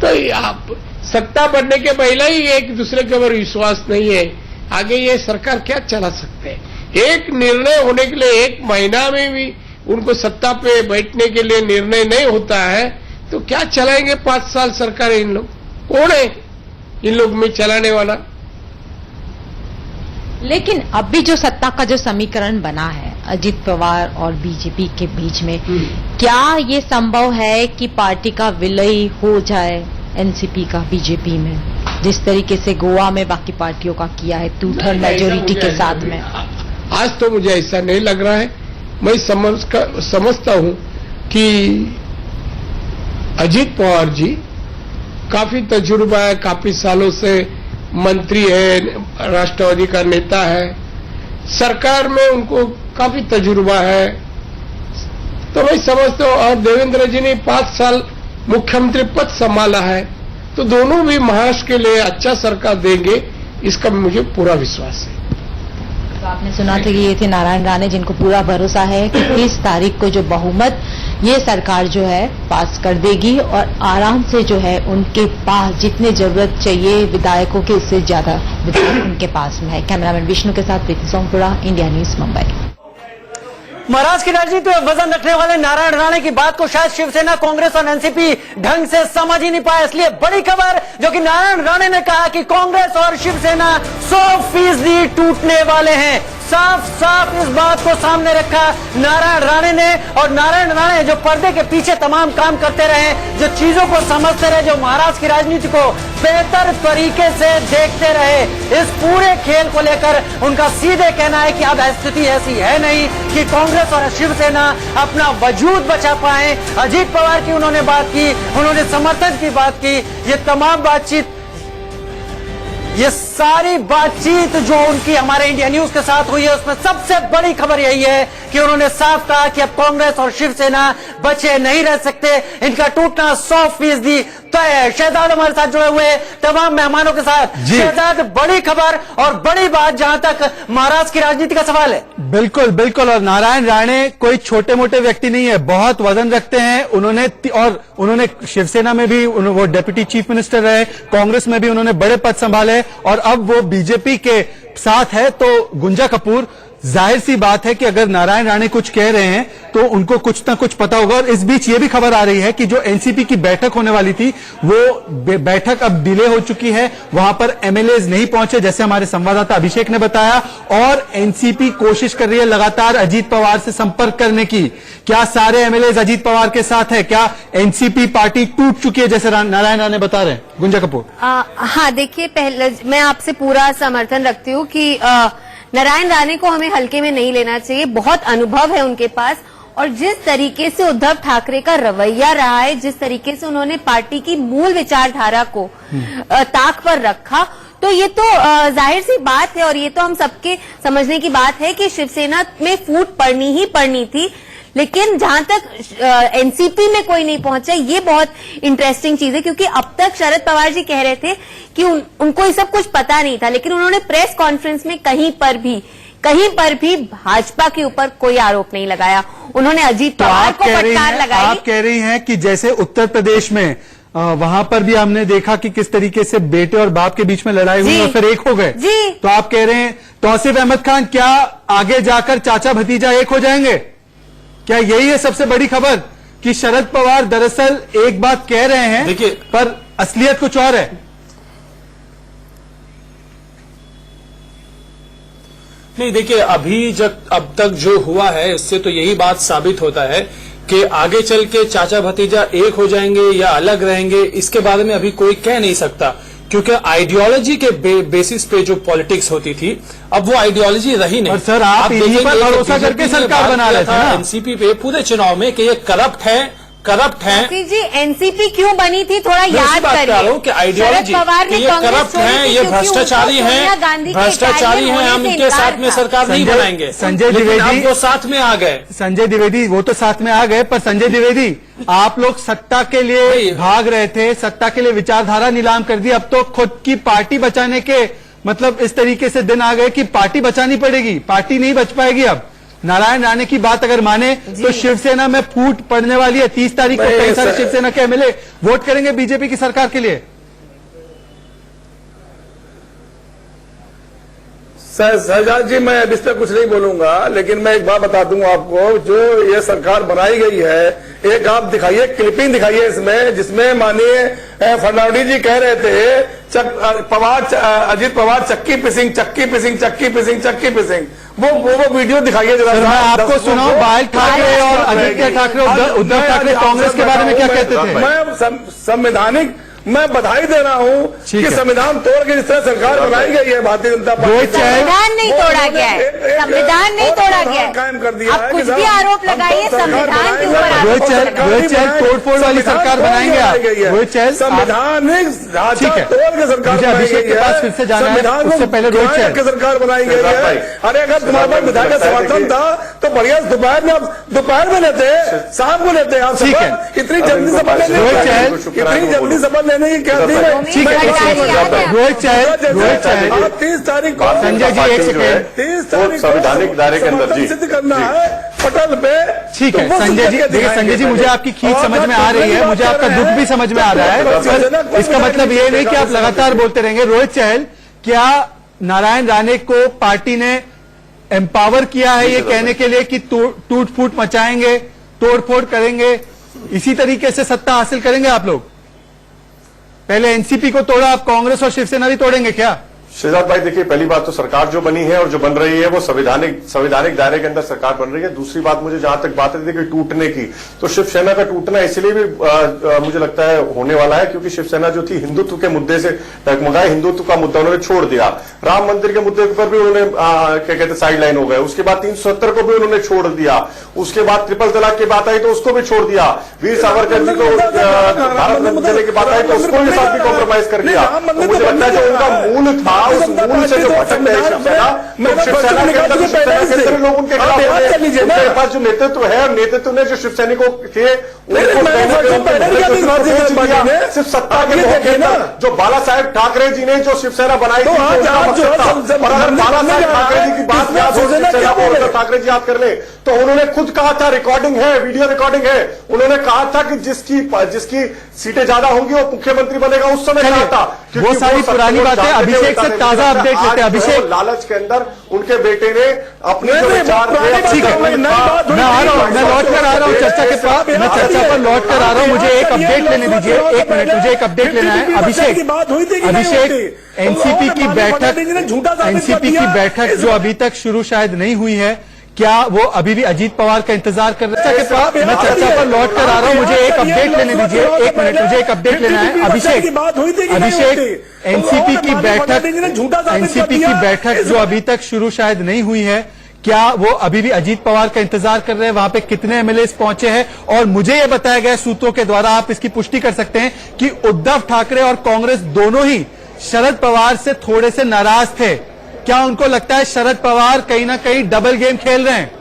तो आप सत्ता बढ़ने के पहले ही एक दूसरे के ऊपर विश्वास नहीं है, आगे ये सरकार क्या चला सकते हैं। एक निर्णय होने के लिए 1 महीना में भी उनको सत्ता पे बैठने के लिए निर्णय नहीं होता है, तो क्या चलाएंगे 5 साल सरकार। इन लोग कौन है इन लोग में चलाने वाला? लेकिन अभी जो सत्ता का जो समीकरण बना है अजित पवार और बीजेपी के बीच में, क्या ये संभव है कि पार्टी का विलय हो जाए एनसीपी का बीजेपी में, जिस तरीके से गोवा में बाकी पार्टियों का किया है 2/3 मेजोरिटी के साथ में? आज तो मुझे ऐसा नहीं लग रहा है। मैं समझता हूं कि अजित पवार जी काफी तजुर्बा है, काफी सालों से मंत्री है, राष्ट्रवादी का नेता है, सरकार में उनको काफी तजुर्बा है, तो मैं समझता हूं। और देवेंद्र जी ने 5 साल मुख्यमंत्री पद संभाला है, तो दोनों भी महाराष्ट्र के लिए अच्छा सरकार देंगे, इसका मुझे पूरा विश्वास है। तो आपने सुना था कि ये थे नारायण राणे, जिनको पूरा भरोसा है कि 30 तारीख को जो बहुमत ये सरकार जो है पास कर देगी और आराम से जो है उनके पास जितने जरूरत चाहिए विधायकों के, उससे ज्यादा विधायक उनके पास में है। कैमरामैन विष्णु के साथ प्रीति सोमपुरा, इंडिया न्यूज, मुंबई। महाराष्ट्र की राजनीति में वजन रखने वाले नारायण राणे की बात को शायद शिवसेना, कांग्रेस और एनसीपी ढंग से समझ ही नहीं पाया। इसलिए बड़ी खबर जो कि नारायण राणे ने कहा कि कांग्रेस और शिवसेना 100% टूटने वाले हैं। साफ साफ इस बात को सामने रखा नारायण राणे ने। और नारायण राणे जो पर्दे के पीछे तमाम काम करते रहे, जो चीजों को समझते रहे, जो महाराष्ट्र की राजनीति को बेहतर तरीके से देखते रहे, इस पूरे खेल को लेकर उनका सीधे कहना है कि अब स्थिति ऐसी है नहीं कि कांग्रेस और शिवसेना अपना वजूद बचा पाए। अजीत पवार की उन्होंने बात की, उन्होंने समर्थन की बात की। ये तमाम बातचीत, ये सारी बातचीत जो उनकी हमारे इंडिया न्यूज के साथ हुई है, उसमें सबसे बड़ी खबर यही है कि उन्होंने साफ कहा कि अब कांग्रेस और शिवसेना बचे नहीं रह सकते, इनका टूटना 100% तय है। शहजाद हमारे साथ जुड़े हुए तमाम मेहमानों के साथ। शहजाद, बड़ी खबर और बड़ी बात जहां तक महाराष्ट्र की राजनीति का सवाल है। बिल्कुल बिल्कुल, और नारायण राणे कोई छोटे मोटे व्यक्ति नहीं है, बहुत वजन रखते हैं। उन्होंने शिवसेना में भी वो डिप्टी चीफ मिनिस्टर रहे, कांग्रेस में भी उन्होंने बड़े पद संभाले और अब वो बीजेपी के साथ है। तो गुंजा कपूर, जाहिर सी बात है कि अगर नारायण राणे कुछ कह रहे हैं तो उनको कुछ ना कुछ पता होगा। और इस बीच ये भी खबर आ रही है कि जो एनसीपी की बैठक होने वाली थी वो बैठक अब डिले हो चुकी है, वहां पर एमएलएज नहीं पहुंचे, जैसे हमारे संवाददाता अभिषेक ने बताया। और एनसीपी कोशिश कर रही है लगातार अजीत पवार से संपर्क करने की। क्या सारे एमएलएज अजीत पवार के साथ है? क्या एनसीपी पार्टी टूट चुकी है, जैसे नारायण राणे बता रहे हैं? गुंजा कपूर। हाँ, देखिए, पहले मैं आपसे पूरा समर्थन रखती हूँ कि नारायण राणे को हमें हल्के में नहीं लेना चाहिए। बहुत अनुभव है उनके पास और जिस तरीके से उद्धव ठाकरे का रवैया रहा है, जिस तरीके से उन्होंने पार्टी की मूल विचारधारा को ताक पर रखा, तो ये तो जाहिर सी बात है और ये तो हम सबके समझने की बात है कि शिवसेना में फूट पड़नी ही पड़नी थी। लेकिन जहां तक एनसीपी में कोई नहीं पहुंचा, ये बहुत इंटरेस्टिंग चीज है, क्योंकि अब तक शरद पवार जी कह रहे थे कि उनको ये सब कुछ पता नहीं था, लेकिन उन्होंने प्रेस कॉन्फ्रेंस में कहीं पर भी भाजपा के ऊपर कोई आरोप नहीं लगाया। उन्होंने अजीत पवार को फटकार लगाई। आप कह रही हैं कि जैसे उत्तर प्रदेश में वहां पर भी हमने देखा कि किस तरीके से बेटे और बाप के बीच में लड़ाई हुई और फिर एक हो गए। तो आप कह रहे हैं तौसीफ अहमद खान क्या आगे जाकर चाचा भतीजा एक हो जाएंगे? क्या यही है सबसे बड़ी खबर कि शरद पवार दरअसल एक बात कह रहे हैं, देखिए, पर असलियत कुछ और है? नहीं, देखिए, अब तक जो हुआ है इससे तो यही बात साबित होता है कि आगे चल के चाचा भतीजा एक हो जाएंगे या अलग रहेंगे, इसके बारे में अभी कोई कह नहीं सकता, क्योंकि आइडियोलॉजी के बेसिस पे जो पॉलिटिक्स होती थी, अब वो आइडियोलॉजी रही नहीं। सर, आप इन्हीं पर भरोसा करके सरकार बना रहे थे ना एनसीपी पे पूरे चुनाव में कि ये करप्ट है। जी, एनसीपी क्यों बनी थी थोड़ा याद करिए। शरद पवार ने करप्ट हैं, ये भ्रष्टाचारी हैं, हम इनके साथ में सरकार नहीं बनाएंगे। संजय द्विवेदी वो साथ में आ गए। संजय द्विवेदी वो तो साथ में आ गए, पर संजय द्विवेदी आप लोग सत्ता के लिए भाग रहे थे, सत्ता के लिए विचारधारा नीलाम कर दी, अब तो खुद की पार्टी बचाने के मतलब इस तरीके से दिन आ गए कि पार्टी बचानी पड़ेगी, पार्टी नहीं बच पाएगी। अब नारायण राणे की बात अगर माने तो शिवसेना में फूट पड़ने वाली है। 30 तारीख को कई सारे शिवसेना के एमएलए वोट करेंगे बीजेपी की सरकार के लिए। शहजाद जी, मैं अब इस पर कुछ नहीं बोलूंगा, लेकिन मैं एक बात बता दूं आपको, जो ये सरकार बनाई गई है, एक आप दिखाइए, क्लिपिंग दिखाइए इसमें, जिसमें माननीय फडणवीस जी कह रहे थे अजीत पवार चक्की पिसिंग। वो वीडियो दिखाइए जरा। मैं आपको सुनाऊं, बाल ठाकरे और आदित्य ठाकरे, उद्धव ठाकरे कांग्रेस के बारे में क्या कहते थे? मैं संवैधानिक मैं बधाई दे रहा हूँ कि संविधान तोड़ के जिस तरह सरकार बनाई गई है भारतीय जनता पार्टी, संविधान नहीं तोड़ा गया है, संविधान नहीं तोड़ा गया है, कायम कर दिया। आप कुछ भी आरोप लगाइए, संविधान के ऊपर तोड़फोड़ वाली सरकार बनाएंगे आप? संवैधानिक ढांचा तोड़ के सरकार बनाई गई है, फिर से जाना है, उससे पहले रोहित चैल की सरकार बनाई गई है। अरे अगर तुम्हारे पास विधायक का समर्थन था तो बढ़िया दोपहर में लेते, शाम को लेते आप शपथ। इतनी जल्दी शपथ लेने की क्या थी? रोहित चैल 30 तारीख तारीख को संजय जी, एक सेकेंड। 30 वो तारीख को संवैधानिक दायरे के अंदर समर्थन जी सिद्ध करना जी। है पटल पे। ठीक है तो वो संजय सिद्ध जी, करके देखिए संजय जी, मुझे आपकी खींच और समझ में जब आ रही है, बात मुझे कर आपका रहे दुख हैं, भी समझ में आ रहा है, पर इसका मतलब ये नहीं कि आप लगातार बोलते रहेंगे। रोहित चहल, क्या नारायण राणे को पार्टी ने एम्पावर किया है ये कहने के लिए कि टूट फूट मचाएंगे, तोड़फोड़ करेंगे, इसी तरीके से सत्ता हासिल करेंगे आप लोग? पहले एनसीपी को तोड़ा, आप कांग्रेस और शिवसेना भी तोड़ेंगे क्या? शहजाद भाई, देखिए, पहली बात तो सरकार जो बनी है और जो बन रही है वो संवैधानिक दायरे के अंदर सरकार बन रही है। दूसरी बात, मुझे जहां तक बात थी कि टूटने की, तो शिवसेना का टूटना इसलिए भी मुझे लगता है होने वाला है क्योंकि शिवसेना जो थी हिंदुत्व के मुद्दे से टकमगाए, हिंदुत्व का मुद्दा उन्होंने छोड़ दिया। राम मंदिर के मुद्दे पर भी उन्होंने क्या कहते साइड लाइन हो गए। उसके बाद 370 को भी उन्होंने छोड़ दिया। उसके बाद ट्रिपल तलाक की बात आई तो उसको भी छोड़ दिया। वीर सावरकर जी को भारत रत्न देने की बात आई तो उसको भी साथ भी कॉम्प्रोमाइज कर दिया। तो मुझे लगता है जो उनका मूल था, उस मूल से जो भटक गए शिवसेना, तो शिवसेना के अंदर शिवसेना लोग उनके खिलाफ उनके पास जो नेतृत्व है, और नेतृत्व ने जो सैनिकों के सिर्फ सत्ता के जो बाला साहेब ठाकरे जी ने जो शिवसेना बनाई थी, और अगर बाला साहेब ठाकरे जी की बात याद हो, शिवसेना को ठाकरे जी याद कर ले, तो उन्होंने खुद कहा था, रिकॉर्डिंग है, वीडियो रिकॉर्डिंग है, उन्होंने कहा था कि जिसकी सीटें ज्यादा होंगी वो मुख्यमंत्री बनेगा। उस समय कहा था, वो सारी पुरानी बातें। अभिषेक से ताजा अपडेट लेते हैं। अभिषेक, लालच के अंदर उनके बेटे ने अपने जो विचार ठीक है, मैं आ रहा हूं, मैं लौट कर आ रहा हूँ चर्चा के पास, मैं चर्चा पर लौट कर आ रहा हूँ। मुझे एक अपडेट लेने दीजिए, एक मिनट, मुझे एक अपडेट लेना है। अभिषेक, एनसीपी की बैठक जो अभी तक शुरू शायद नहीं हुई है, क्या वो अभी भी अजीत पवार का इंतजार कर रहे हैं? मैं चर्चा पर लौट कर आ रहा हूँ, मुझे एक अपडेट लेने दीजिए, एक मिनट, मुझे एक अपडेट लेना है। अभिषेक, एनसीपी की बैठक जो अभी तक शुरू शायद नहीं हुई है, क्या वो अभी भी अजीत पवार का इंतजार कर रहे हैं? वहां पे कितने एमएलए पहुंचे हैं? और मुझे यह बताया गया सूत्रों के द्वारा, आप इसकी पुष्टि कर सकते हैं कि उद्धव ठाकरे और कांग्रेस दोनों ही शरद पवार से थोड़े से नाराज थे। क्या उनको लगता है शरद पवार कहीं ना कहीं डबल गेम खेल रहे हैं?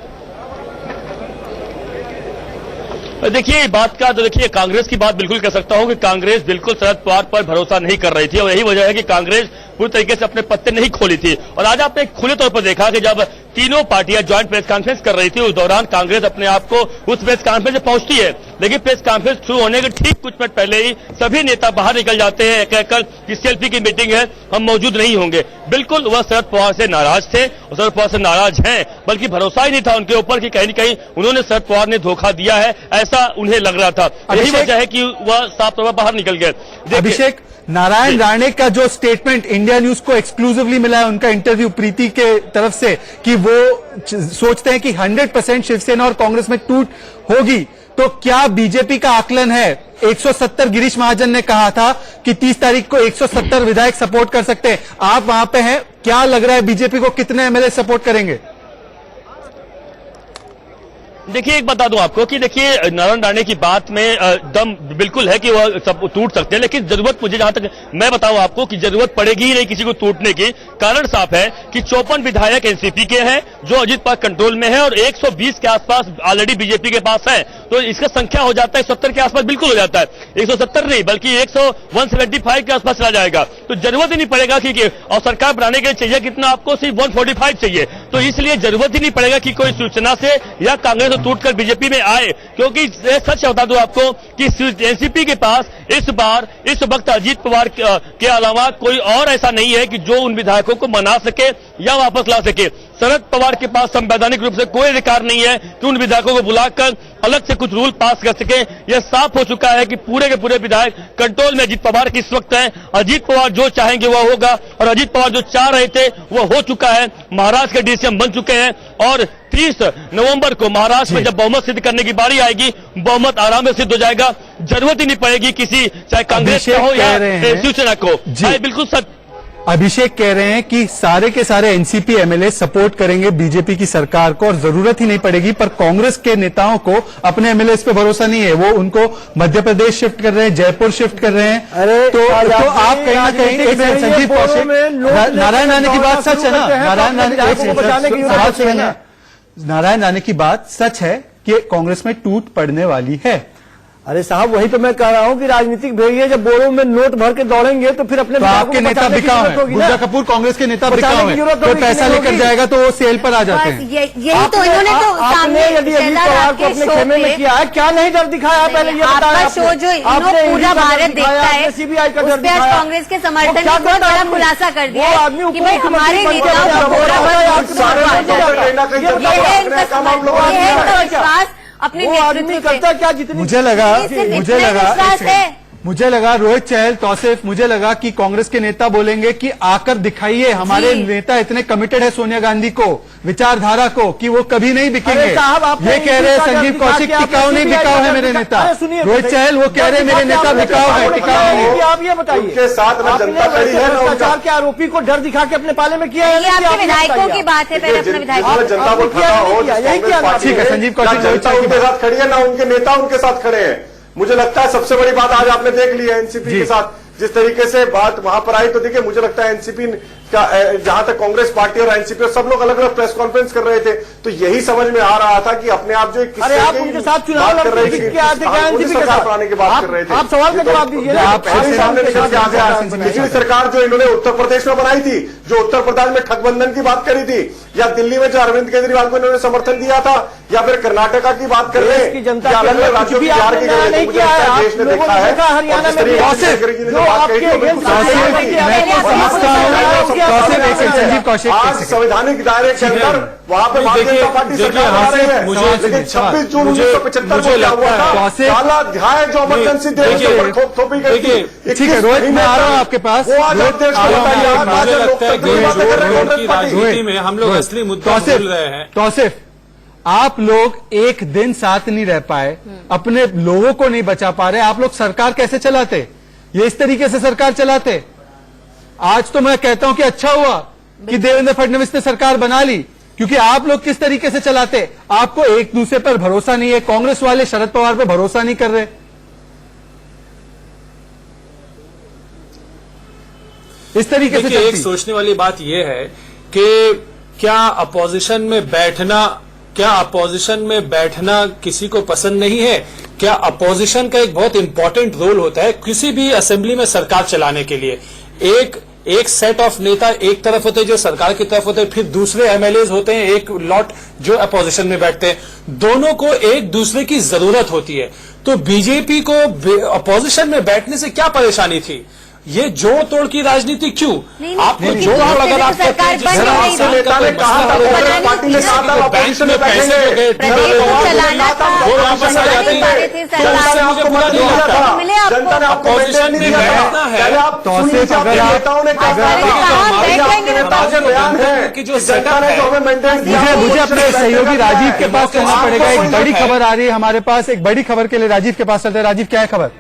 देखिए बात का तो देखिए, कांग्रेस की बात बिल्कुल कह सकता हूं कि कांग्रेस बिल्कुल शरद पवार पर भरोसा नहीं कर रही थी, और यही वजह है कि कांग्रेस पूरी तरीके से अपने पत्ते नहीं खोली थी। और आज आपने खुले तौर पर देखा कि जब तीनों पार्टियां ज्वाइंट प्रेस कॉन्फ्रेंस कर रही थी, उस दौरान कांग्रेस अपने आप को उस प्रेस कॉन्फ्रेंस में पहुंचती है, लेकिन प्रेस कॉन्फ्रेंस शुरू होने के ठीक कुछ मिनट पहले ही सभी नेता बाहर निकल जाते हैं कहकर कि सेल्फी की मीटिंग है, हम मौजूद नहीं होंगे। बिल्कुल वह शरद पवार से नाराज थे और शरद पवार से नाराज हैं, बल्कि भरोसा ही नहीं था उनके ऊपर कि कहीं न कहीं उन्होंने शरद पवार ने धोखा दिया है, ऐसा उन्हें लग रहा था। यही वजह है कि वह साफ तौर पर बाहर निकल गए। अभिषेक, नारायण राणे का जो स्टेटमेंट इंडिया न्यूज को एक्सक्लूसिवली मिला है, उनका इंटरव्यू प्रीति के तरफ से, कि वो सोचते हैं कि 100% शिवसेना और कांग्रेस में टूट होगी, तो क्या बीजेपी का आकलन है? 170 गिरीश महाजन ने कहा था कि 30 तारीख को 170 विधायक सपोर्ट कर सकते हैं। आप वहां पे हैं, क्या लग रहा है बीजेपी को कितने एमएलए सपोर्ट करेंगे? देखिए एक बता दूं आपको कि देखिए नारायण राणे की बात में दम बिल्कुल है कि वह सब टूट सकते हैं, लेकिन जरूरत मुझे जहां तक मैं बताऊं आपको कि जरूरत पड़ेगी ही नहीं किसी को टूटने की। कारण साफ है कि 54 विधायक एनसीपी के हैं जो अजीत पवार कंट्रोल में है, और 120 के आसपास ऑलरेडी बीजेपी के पास है, तो इसका संख्या हो जाता है 70 के आसपास, बिल्कुल हो जाता है। 170 नहीं बल्कि 175 के आसपास चला जाएगा, तो जरूरत ही नहीं पड़ेगा कि और सरकार बनाने के लिए चाहिए कितना, आपको सिर्फ 145 चाहिए, तो इसलिए जरूरत ही नहीं पड़ेगा कि कोई शिवसेना से या कांग्रेस टूटकर बीजेपी में आए, क्योंकि सच बता दूं आपको कि एनसीपी के पास इस वक्त अजीत पवार के अलावा कोई और ऐसा नहीं है कि जो उन विधायकों को मना सके या वापस ला सके। शरद पवार के पास संवैधानिक रूप से कोई अधिकार नहीं है कि उन विधायकों को बुलाकर अलग से कुछ रूल पास कर सके। यह साफ हो चुका है कि पूरे के पूरे विधायक कंट्रोल में अजीत पवार की इस वक्त है। अजीत पवार जो चाहेंगे वह होगा, और अजीत पवार जो चाह रहे थे वह हो चुका है। महाराष्ट्र के डीसीएम बन चुके हैं, और 30 नवंबर को महाराष्ट्र में जब बहुमत सिद्ध करने की बारी आएगी, बहुमत आराम से सिद्ध हो जाएगा। जरूरत ही नहीं पड़ेगी किसी, चाहे कांग्रेस का हो या शिवसेना को। बिल्कुल सच अभिषेक कह रहे हैं कि सारे के सारे एनसीपी एमएलए सपोर्ट करेंगे बीजेपी की सरकार को और जरूरत ही नहीं पड़ेगी, पर कांग्रेस के नेताओं को अपने एमएलए पे भरोसा नहीं है। वो उनको मध्य प्रदेश शिफ्ट कर रहे हैं, जयपुर शिफ्ट कर रहे हैं। तो आप कहीं ना कहीं एक संजीव कौशिक, नारायण राणे की बात सच है ना? नारायण राणे की बात सच है कि कांग्रेस में टूट पड़ने वाली है। अरे साहब वही तो मैं कह रहा हूँ कि राजनीतिक भेड़िए जब बोरों में नोट भर के दौड़ेंगे तो फिर अपने तो आपके नेता बिकाऊ है, गुर्जा कपूर कांग्रेस के नेता बिकाऊ है, तो पैसा लेकर जाएगा तो वो सेल पर आ जाते हैं। यही तो इन्होंने तो आपने यदि अजीत पवार को अपने खेमे में किया है, क्या नहीं डर दिखाया पहले ये आपका शो जो इन्होंने पूरा भारत देखता है, सीबीआई का डर उस पे आज दिखाया। कांग्रेस के समर्थन ने बहुत बड़ा खुलासा कर दिया है कि भाई हमारे नेताओं का विश्वास अपने नेतृत्व करता क्या जितनी मुझे लगा रोहित चहल, तौसीफ, मुझे लगा कि कांग्रेस के नेता बोलेंगे कि आकर दिखाइए हमारे नेता इतने कमिटेड है सोनिया गांधी को, विचारधारा को, कि वो कभी नहीं बिकेंगे। ये कह रहे हैं संजीव कौशिक टिकाऊ नहीं, बिकाऊ है मेरे नेता। रोहित चहल वो कह रहे मेरे नेता बिकाऊ है, टिकाऊ नहीं। आप ये बताइए उनके साथ ना जनता खड़ी है ना भ्रष्टाचार के आरोपी को डर दिखा के अपने पाले में किया है। ये आपके विधायकों की बात है, पहले अपने विधायकों जनता को ठगा हो, ठीक है, संजीव कौशिक जनता उनके साथ खड़ी है ना उनके नेता उनके साथ खड़े हैं। मुझे लगता है सबसे बड़ी बात आज आपने देख ली है एनसीपी के साथ जिस तरीके से बात वहां पर आई, तो देखिए मुझे लगता है एनसीपी का जहां तक कांग्रेस पार्टी और एनसीपी और सब लोग अलग अलग प्रेस कॉन्फ्रेंस कर रहे थे, तो यही समझ में आ रहा था कि अपने आप जो अरे आप उनके साथ चुनाव कर रहे थे, सरकार बनाने की बात कर रहे थे। आप सवाल का जवाब दीजिए। आप सामने निकल के आ गया पिछली सरकार जो इन्होंने उत्तर प्रदेश में बनाई थी, जो उत्तर प्रदेश में ठगबंधन की बात करी थी, या दिल्ली में जो अरविंद केजरीवाल को इन्होंने समर्थन दिया था, या फिर कर्नाटका की बात कर रहे हैं, जनता अलग अलग राज्यों की बिहार की देश ने देखा है। हरियाणा में संजीव कौशिक आज संवैधानिक दायरे के अंदर वहां पे भारतीय जनता पार्टी सरकार बना रही है, लेकिन 26 जून 1975 को क्या हुआ था, काला अध्याय जो इमरजेंसी देश के ऊपर थोपी गई थी। ठीक है रोहित, मैं आ रहा हूं आपके पास। मुझे लगता है कि राजनीति में हम लोग असली मुद्दा भूल रहे हैं। तौसीफ, आप लोग एक दिन साथ नहीं रह पाए, अपने लोगों को नहीं बचा पा रहे, आप लोग सरकार कैसे चलाते? ये इस तरीके से सरकार चलाते? आज तो मैं कहता हूं कि अच्छा हुआ कि देवेंद्र फडणवीस ने सरकार बना ली, क्योंकि आप लोग किस तरीके से चलाते, आपको एक दूसरे पर भरोसा नहीं है। कांग्रेस वाले शरद पवार पर भरोसा नहीं कर रहे। इस तरीके से एक सोचने वाली बात यह है कि क्या अपोजिशन में बैठना किसी को पसंद नहीं है? क्या अपोजिशन का एक बहुत इंपॉर्टेंट रोल होता है किसी भी असेंबली में सरकार चलाने के लिए? एक सेट ऑफ नेता एक तरफ होते हैं जो सरकार की तरफ होते हैं, फिर दूसरे एमएलए होते हैं एक लॉट जो अपोजिशन में बैठते हैं। दोनों को एक दूसरे की जरूरत होती है। तो बीजेपी को अपोजिशन में बैठने से क्या परेशानी थी? ये जोड़ तोड़ की राजनीति क्यों? आपको जोड़ तोड़ अगर आप करते हैं, जिस तरह से नेता ने कहा था पार्टी ने कहा था बैंक में पैसे जो गए वो वापस आ जाते हैं, तो उससे मुझे बुरा नहीं लगता। जनता ने आपको अपोजिशन में बैठना है नेताओं ने कि जो सेटअप है, मुझे अपने सहयोगी राजीव के पास चलना पड़ेगा। एक बड़ी खबर आ रही है हमारे पास, एक बड़ी खबर के लिए राजीव के पास चलते हैं। राजीव, क्या है खबर?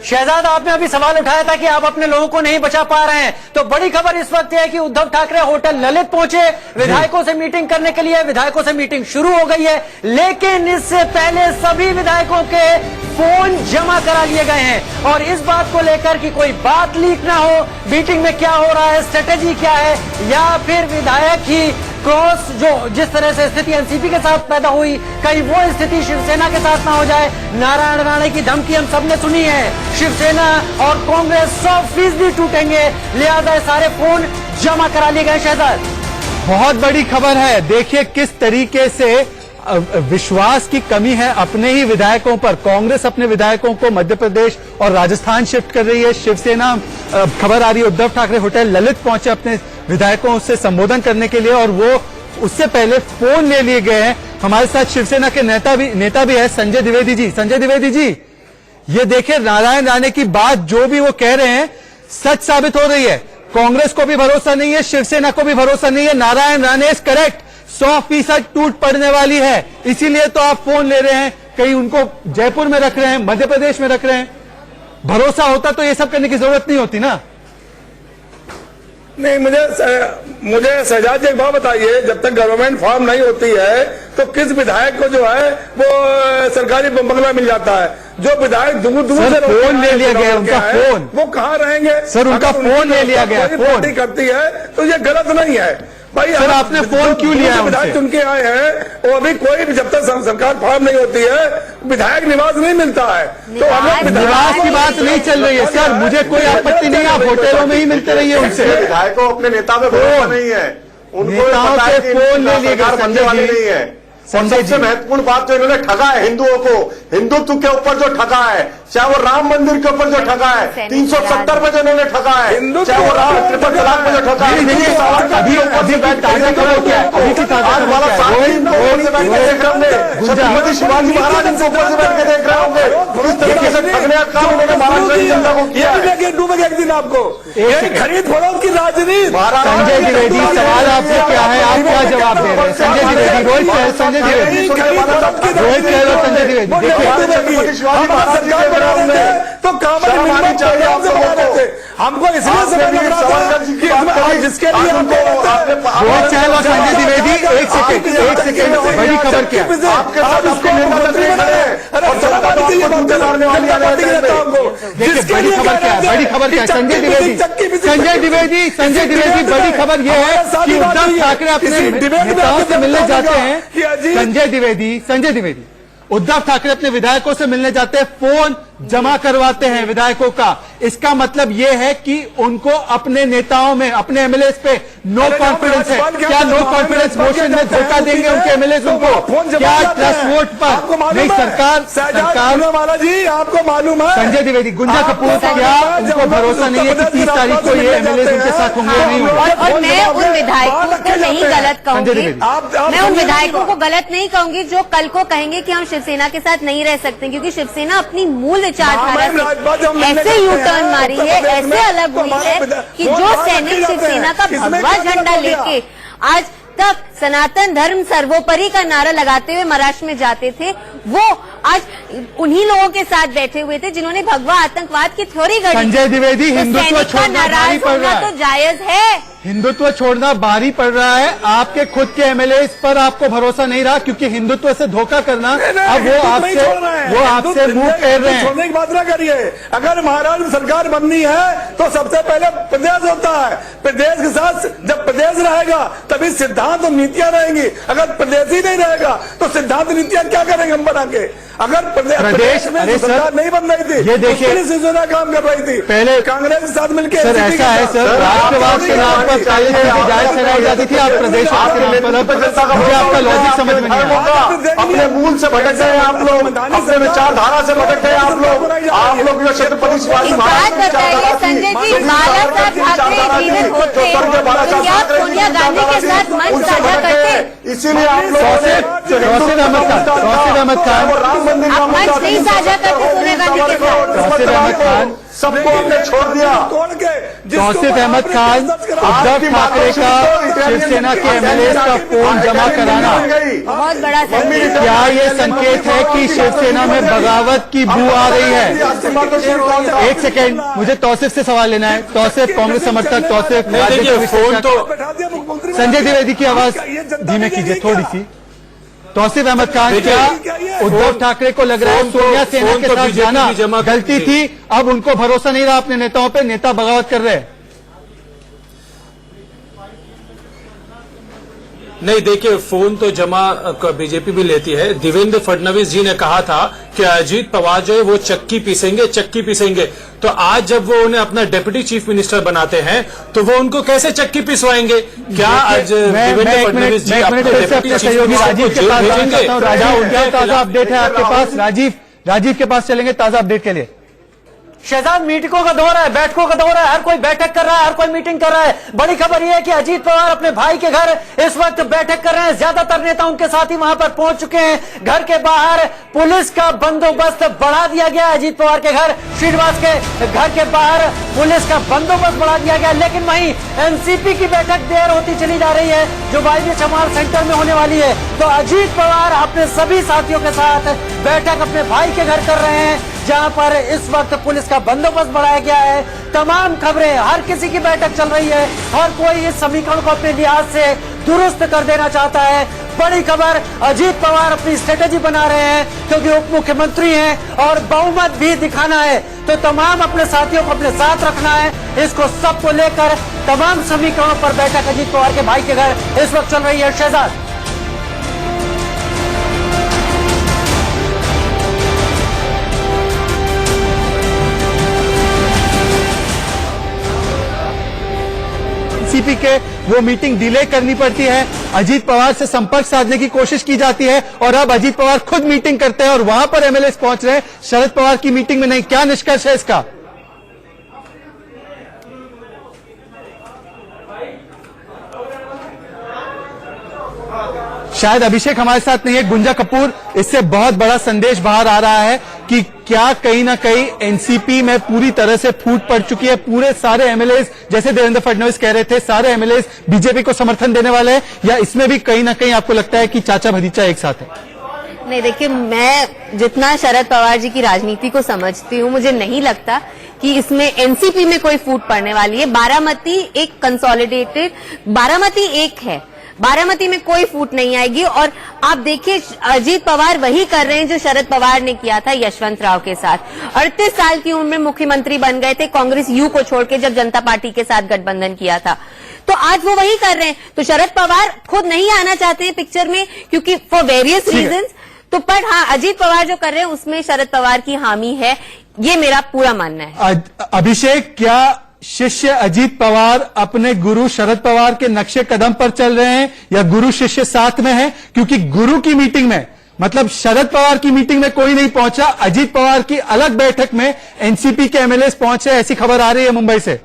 शहजाद, आपने अभी सवाल उठाया था कि आप अपने लोगों को नहीं बचा पा रहे हैं, तो बड़ी खबर इस वक्त है कि उद्धव ठाकरे होटल ललित पहुंचे विधायकों से मीटिंग करने के लिए। विधायकों से मीटिंग शुरू हो गई है, लेकिन इससे पहले सभी विधायकों के फोन जमा करा लिए गए हैं और इस बात को लेकर कि कोई बात लीक ना हो, मीटिंग में क्या हो रहा है, स्ट्रेटेजी क्या है, या फिर विधायक ही क्रॉस जो जिस तरह से स्थिति एनसीपी के साथ पैदा हुई, कहीं वो स्थिति शिवसेना के साथ ना हो जाए। नारायण राणे की धमकी हम सबने सुनी है, शिवसेना और कांग्रेस 100% टूटेंगे, लिहाजा सारे फोन जमा करा लिए गए। शहजाद, बहुत बड़ी खबर है। देखिए किस तरीके से विश्वास की कमी है अपने ही विधायकों पर। कांग्रेस अपने विधायकों को मध्य प्रदेश और राजस्थान शिफ्ट कर रही है। शिवसेना, खबर आ रही है उद्धव ठाकरे होटल ललित पहुंचे अपने विधायकों से संबोधन करने के लिए, और वो उससे पहले फोन ले लिए गए हैं। हमारे साथ शिवसेना के नेता भी है संजय द्विवेदी जी। संजय द्विवेदी जी, ये देखिए नारायण राणे की बात जो भी वो कह रहे हैं सच साबित हो रही है। कांग्रेस को भी भरोसा नहीं है, शिवसेना को भी भरोसा नहीं है। नारायण राणे इज करेक्ट, 100% टूट पड़ने वाली है। इसीलिए तो आप फोन ले रहे हैं, कहीं उनको जयपुर में रख रहे हैं, मध्य प्रदेश में रख रहे हैं। भरोसा होता तो ये सब करने की जरूरत नहीं होती ना। नहीं, मुझे शहजाद जी एक बात बताइए, जब तक गवर्नमेंट फॉर्म नहीं होती है तो किस विधायक को जो है वो सरकारी बंगला मिल जाता है? जो विधायक दूर से फोन ले लिया गया, उनका फोन, वो कहाँ रहेंगे? सर उनका फोन ले लिया गया। फोन करती है तो ये गलत नहीं है। भाई सर, आपने फोन क्यों लिया है विधायक उनसे? चुन के आए हैं और अभी कोई भी जब तक सरकार फॉर्म नहीं होती है विधायक निवास नहीं मिलता है। तो हम लोग निवास की बात नहीं चल रही है सर, मुझे कोई आपत्ति नहीं है, आप होटलों में ही मिलते रहिए उनसे। विधायकों अपने नेता में भरोसा नहीं है, उनको नेताओं पता है से कि फोन ले लिए सरकार बनने वाली नहीं है। संजय सबसे जी, महत्वपूर्ण बात तो इन्होंने ठगा है हिंदुओं को, हिंदुत्व के ऊपर जो ठगा है, चाहे वो राम मंदिर के ऊपर जो ठगा है, 370 पे जो इन्होंने ठगा है, चाहे वो राम ट्रिपल तलाक पे जो ठगा है। देखिए अभी की ताजा खबर क्या है, अभी की ताजा आज खबर वाला क्या है? साथ ही इनको ऊपर से बैठ के देख रहे होंगे, छत्रपति शिवाजी महाराज इनको ऊपर से बैठ के देख रहे होंगे, किस तरीके से ठगने का काम इन्होंने महाराष्ट्र की जनता को किया है। डूबेगा एक दिन आपको, खरीद फरोख्त की राजनीति। संजय द्विवेदी, सवाल आपसे क्या है, आप क्या जवाब दे रहे हैं? संजय द्विवेदी, रोहित चहल, संजय द्विवेदी, रोहित चहल और संजय द्विवेदी, देखिए शिवाजी महाराज जी के बराबर में तो कामन चाहिए आप लोगों को। हमको इसलिए समय लग रहा था कि आज जिसके लिए हमको रोहित चहल और संजय द्विवेदी, एक सेकेंड, बड़ी खबर क्या है? आपके साथ आपके नेता मंत्री खड़े हैं और जनता पार्टी के लिए मारने वाली आ रही है हमको। देखिए बड़ी खबर क्या है, बड़ी खबर क्या है? संजय द्विवेदी, बड़ी खबर यह है कि उद्धव ठाकरे अपने नेताओं से मिलने जाते हैं। संजय द्विवेदी, उद्धव ठाकरे अपने विधायकों से मिलने जाते हैं, फोन जमा करवाते हैं विधायकों का। इसका मतलब यह है कि उनको अपने नेताओं में, अपने एमएलए पे नो कॉन्फिडेंस है। क्या नो कॉन्फिडेंस मोशन में धोखा देंगे उनके एमएलए उनको? क्या ट्रस्ट वोट पर नहीं? सरकार वाला जी आपको मालूम है संजय द्विवेदी, गुंजा कपूर, क्या उनको भरोसा नहीं है कि 30 तारीख को ये एमएलए उनके साथ होंगे नहीं होंगे? और मैं उन विधायकों को नहीं गलत कहूंगी, मैं उन विधायकों को गलत नहीं कहूंगी जो कल को कहेंगे कि हम शिवसेना के साथ नहीं रह सकते, क्योंकि शिवसेना अपनी मूल विचारधारा से ऐसे यू टर्न मारी है, ऐसे अलग हुई है कि जो सैनिक शिवसेना का भगवा झंडा लेके आज तक सनातन धर्म सर्वोपरि का नारा लगाते हुए महाराष्ट्र में जाते थे, वो आज उन्हीं लोगों के साथ बैठे हुए थे जिन्होंने भगवा आतंकवाद की थ्योरी गढ़ी। संजय द्विवेदी, हिंदुत्व छोड़ना भारी पड़ रहा तो है, जायज है, हिंदुत्व छोड़ना भारी पड़ रहा है। आपके खुद के एमएलए इस पर आपको भरोसा नहीं रहा क्योंकि हिंदुत्व से धोखा करना, अब वो आपसे मुंह फेर रहे हैं। छोड़ने की बात ना करिए। अगर महाराष्ट्र में सरकार बननी है तो सबसे पहले प्रदेश होता है, प्रदेश के साथ जब प्रदेश रहेगा तभी सिद्धांत और नीतियां रहेंगी। अगर प्रदेश ही नहीं रहेगा तो सिद्धांत नीतियां क्या करेंगे हम बना के? अगर प्रदेश में सरकार नहीं बन रही थी, ये देखिए शिवसेना काम कर रही थी, पहले कांग्रेस के साथ मिलकर। सर ऐसा है सर, राष्ट्रवाद के नाम पर पहले जायज चलाई जाती थी, आप प्रदेश के नाम पर, मुझे आपका लॉजिक समझ में नहीं आया। अपने मूल से भटक गए आप लोग, अपने विचारधारा से भटक गए आप लोग जो छत्रपति शिवाजी महाराज संजय जी, बाला साहब ठाकरे जीवित होते तो क्या सोनिया गांधी के साथ मंच साझा करते? इसीलिए आप तौसीर अहमद खान मंच नहीं साझा करते सोनिया गांधी के साथ। तौसीर अहमद खान सबको हमने छोड़ दिया। तौसीर अहमद खान, उद्धव ठाकरे का शिवसेना के एमएलए का फोन जमा कराना बहुत बड़ा संकेत। क्या ये संकेत है कि शिवसेना में बगावत की बू आ रही है? एक सेकेंड, मुझे तौसीफ से सवाल लेना है। तौसीफ कांग्रेस समर्थक, तौसीफ फोन तो संजय द्विवेदी की आवाज धीमे कीजिए थोड़ी सी। तौसीफ अहमद खान, क्या उद्धव ठाकरे को लग रहा है सोनिया सेना के साथ जाना गलती थी, अब उनको भरोसा नहीं रहा अपने नेताओं पे, नेता बगावत कर रहे हैं? नहीं, देखिए फोन तो जमा बीजेपी भी लेती है। देवेंद्र फडणवीस जी ने कहा था कि अजीत पवार जो है वो चक्की पीसेंगे, तो आज जब वो उन्हें अपना डिप्टी चीफ मिनिस्टर बनाते हैं तो वो उनको कैसे चक्की पिसवाएंगे? क्या आज देवेंद्र फडणवीस जी अपने सहयोगी राजीव के पास राजीव, ताजा अपडेट है आपके पास? राजीव के पास चलेंगे ताजा अपडेट के लिए। शहजाद, मीटिंगों का दौर है, बैठकों का दौर है, हर कोई बैठक कर रहा है, हर कोई मीटिंग कर रहा है। बड़ी खबर यह है कि अजीत पवार अपने भाई के घर इस वक्त बैठक कर रहे हैं। ज्यादातर नेता उनके साथ ही वहां पर पहुंच चुके हैं। घर के बाहर पुलिस का बंदोबस्त बढ़ा दिया गया। अजीत पवार के घर, श्रीनिवास के घर के बाहर पुलिस का बंदोबस्त बढ़ा दिया गया। लेकिन वहीं एनसीपी की बैठक देर होती चली जा रही है जो वायव्य चमार सेंटर में होने वाली है। तो अजीत पवार अपने सभी साथियों के साथ बैठक अपने भाई के घर कर रहे हैं। जहां पर इस वक्त पुलिस का बंदोबस्त बढ़ाया गया है। तमाम खबरें, हर किसी की बैठक चल रही है, हर कोई इस समीकरण को अपने लिहाज से दुरुस्त कर देना चाहता है। बड़ी खबर, अजीत पवार अपनी स्ट्रेटेजी बना रहे हैं क्योंकि उप मुख्यमंत्री हैं और बहुमत भी दिखाना है, तो तमाम अपने साथियों को अपने साथ रखना है। इसको सबको लेकर तमाम समीकरणों पर बैठक अजीत पवार के भाई के घर इस वक्त चल रही है। शहजाद, एनसीपी के वो मीटिंग डिले करनी पड़ती है, अजीत पवार से संपर्क साधने की कोशिश की जाती है और अब अजीत पवार खुद मीटिंग करते हैं और वहां पर एमएलए पहुंच रहे हैं, शरद पवार की मीटिंग में नहीं। क्या निष्कर्ष है इसका? शायद अभिषेक हमारे साथ नहीं है, गुंजा कपूर, इससे बहुत बड़ा संदेश बाहर आ रहा है कि क्या कहीं ना कहीं एनसीपी में पूरी तरह से फूट पड़ चुकी है। पूरे सारे एमएलए, जैसे देवेंद्र फडणवीस कह रहे थे, सारे एमएलए बीजेपी को समर्थन देने वाले हैं, या इसमें भी कहीं ना कहीं आपको लगता है कि चाचा भतीजा एक साथ है? नहीं, देखिए, मैं जितना शरद पवार जी की राजनीति को समझती हूँ, मुझे नहीं लगता कि इसमें एनसीपी में कोई फूट पड़ने वाली है। बारामती एक कंसोलिडेटेड, बारामती एक है, बारामती में कोई फूट नहीं आएगी। और आप देखिए, अजीत पवार वही कर रहे हैं जो शरद पवार ने किया था यशवंत राव के साथ। 38 साल की उम्र में मुख्यमंत्री बन गए थे कांग्रेस यू को छोड़ के, जब जनता पार्टी के साथ गठबंधन किया था, तो आज वो वही कर रहे हैं। तो शरद पवार खुद नहीं आना चाहते हैं पिक्चर में, क्योंकि फॉर वेरियस रीजंस। तो पर हाँ, अजीत पवार जो कर रहे हैं उसमें शरद पवार की हामी है, ये मेरा पूरा मानना है। अभिषेक, क्या शिष्य अजीत पवार अपने गुरु शरद पवार के नक्शे कदम पर चल रहे हैं या गुरु शिष्य साथ में है? क्योंकि गुरु की मीटिंग में, मतलब शरद पवार की मीटिंग में कोई नहीं पहुंचा, अजीत पवार की अलग बैठक में एनसीपी के एमएलए पहुंचे, ऐसी खबर आ रही है मुंबई से।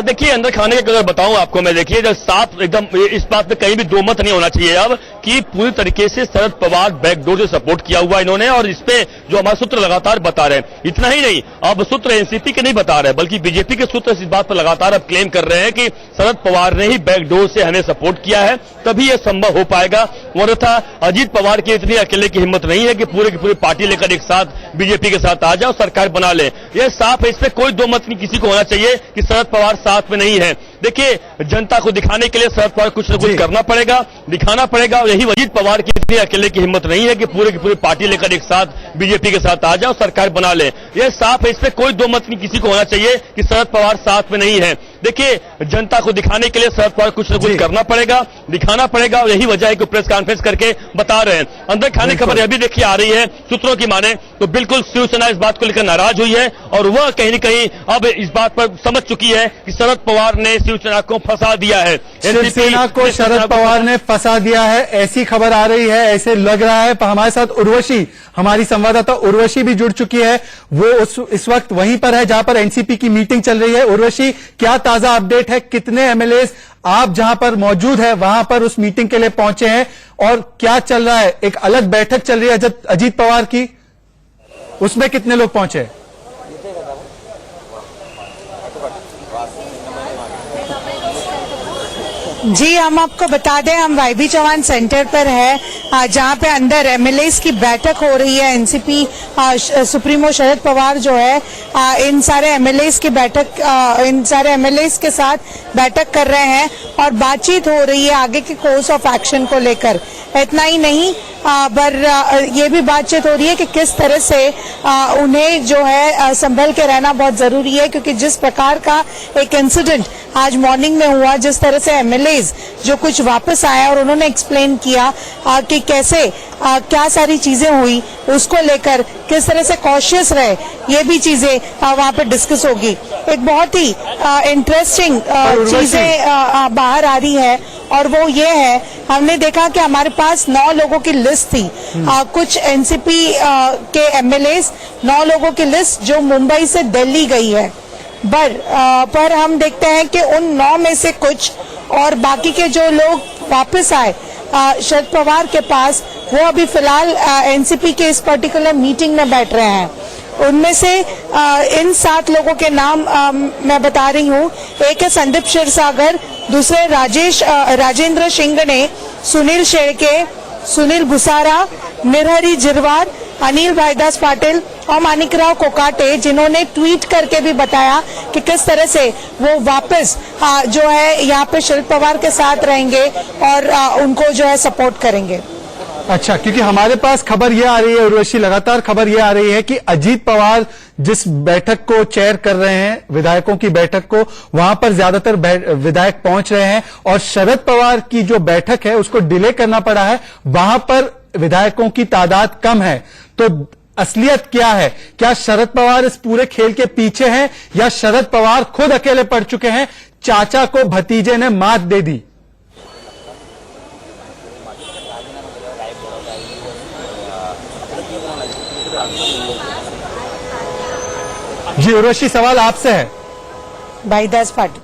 देखिए, अंदर खाने के अगर बताऊं आपको मैं, देखिए जब साफ एकदम इस बात पे कहीं भी दो मत नहीं होना चाहिए अब कि पूरी तरीके से शरद पवार बैकडोर से सपोर्ट किया हुआ इन्होंने, और इस पे जो हमारे सूत्र लगातार बता रहे हैं। इतना ही नहीं, अब सूत्र एनसीपी के नहीं बता रहे बल्कि बीजेपी के सूत्र इस बात पर लगातार अब क्लेम कर रहे हैं कि शरद पवार ने ही बैकडोर से हमें सपोर्ट किया है, तभी यह संभव हो पाएगा। वरना अजीत पवार की इतनी अकेले की हिम्मत नहीं है कि पूरे की पूरी पार्टी लेकर एक साथ बीजेपी के साथ आ जाए और सरकार बना ले। यह साफ है, इस पे कोई दो मत नहीं किसी को होना चाहिए कि शरद पवार साथ में नहीं है। देखिए, जनता को दिखाने के लिए शरद पवार कुछ न कुछ करना पड़ेगा, दिखाना पड़ेगा, और यही अजीत पवार की इतनी अकेले की हिम्मत नहीं है कि पूरे की पूरी पार्टी लेकर एक साथ बीजेपी के साथ आ जाए और सरकार बना ले। यह साफ है, इस पे कोई दो मत नहीं किसी को होना चाहिए कि शरद पवार साथ में नहीं है। देखिए, जनता को दिखाने के लिए शरद पवार कुछ न कुछ करना पड़ेगा, दिखाना पड़ेगा, और यही वजह है कि प्रेस कॉन्फ्रेंस करके बता रहे हैं। अंदर खाने खबर यह भी देखिए आ रही है, सूत्रों की माने तो बिल्कुल शिवसेना इस बात को लेकर नाराज हुई है और वह कहीं न कहीं अब इस बात पर समझ चुकी है कि शरद पवार ने शिवसेना को फंसा दिया है। शिवसेना को शरद पवार ने फंसा दिया है, ऐसी खबर आ रही है, ऐसे लग रहा है। हमारे साथ उर्वशी, हमारी संवाददाता उर्वशी भी जुड़ चुकी है, वो इस वक्त वहीं पर है जहां पर एनसीपी की मीटिंग चल रही है। उर्वशी, क्या ताजा अपडेट है? कितने एमएलए आप जहां पर मौजूद है वहां पर उस मीटिंग के लिए पहुंचे हैं और क्या चल रहा है? एक अलग बैठक चल रही है अजीत पवार की, उसमें कितने लोग पहुंचे? जी, हम आपको बता दें, हम वाईबी चौहान सेंटर पर है जहां पे अंदर एमएलए की बैठक हो रही है। एनसीपी सुप्रीमो शरद पवार जो है इन सारे एमएलए की बैठक, इन सारे एमएलए के साथ बैठक कर रहे हैं और बातचीत हो रही है आगे के कोर्स ऑफ एक्शन को लेकर। इतना ही नहीं, पर ये भी बातचीत हो रही है कि किस तरह से उन्हें जो है संभल के रहना बहुत जरूरी है, क्योंकि जिस प्रकार का एक इंसिडेंट आज मॉर्निंग में हुआ, जिस तरह से एमएलए जो कुछ वापस आया और उन्होंने एक्सप्लेन किया कि कैसे क्या सारी चीजें हुई, उसको लेकर किस तरह से कॉशियस रहे, ये भी चीजें वहां पर डिस्कस होगी। एक बहुत ही इंटरेस्टिंग चीजें बाहर आ रही है और वो ये है, हमने देखा कि हमारे पास 9 लोगों की लिस्ट थी, कुछ एनसीपी के एमएलए 9 लोगों की लिस्ट जो मुंबई से दिल्ली गई है, पर हम देखते हैं कि उन 9 में से कुछ और बाकी के जो लोग वापस आए शरद पवार के पास, वो अभी फिलहाल एनसीपी के इस पर्टिकुलर मीटिंग में बैठ रहे हैं। उनमें से इन 7 लोगों के नाम मैं बता रही हूँ। एक है संदीप क्षीरसागर, दूसरे राजेंद्र शिंगणे, सुनील शेड़के, सुनील गुसारा, निरहरी जिरवार, अनिल भाईदास पाटिल और माणिकराव कोकाटे, जिन्होंने ट्वीट करके भी बताया कि किस तरह से वो वापस जो है यहाँ पे शरद पवार के साथ रहेंगे और उनको जो है सपोर्ट करेंगे। अच्छा, क्योंकि हमारे पास खबर यह आ रही है उर्वशी, लगातार खबर यह आ रही है कि अजीत पवार जिस बैठक को चेयर कर रहे हैं, विधायकों की बैठक को, वहां पर ज्यादातर विधायक पहुंच रहे हैं और शरद पवार की जो बैठक है उसको डिले करना पड़ा है, वहां पर विधायकों की तादाद कम है। तो असलियत क्या है? क्या शरद पवार इस पूरे खेल के पीछे हैं या शरद पवार खुद अकेले पड़ चुके हैं? चाचा को भतीजे ने मात दे दी। जी उर्वशी, सवाल आपसे है। भाईदास पाटिल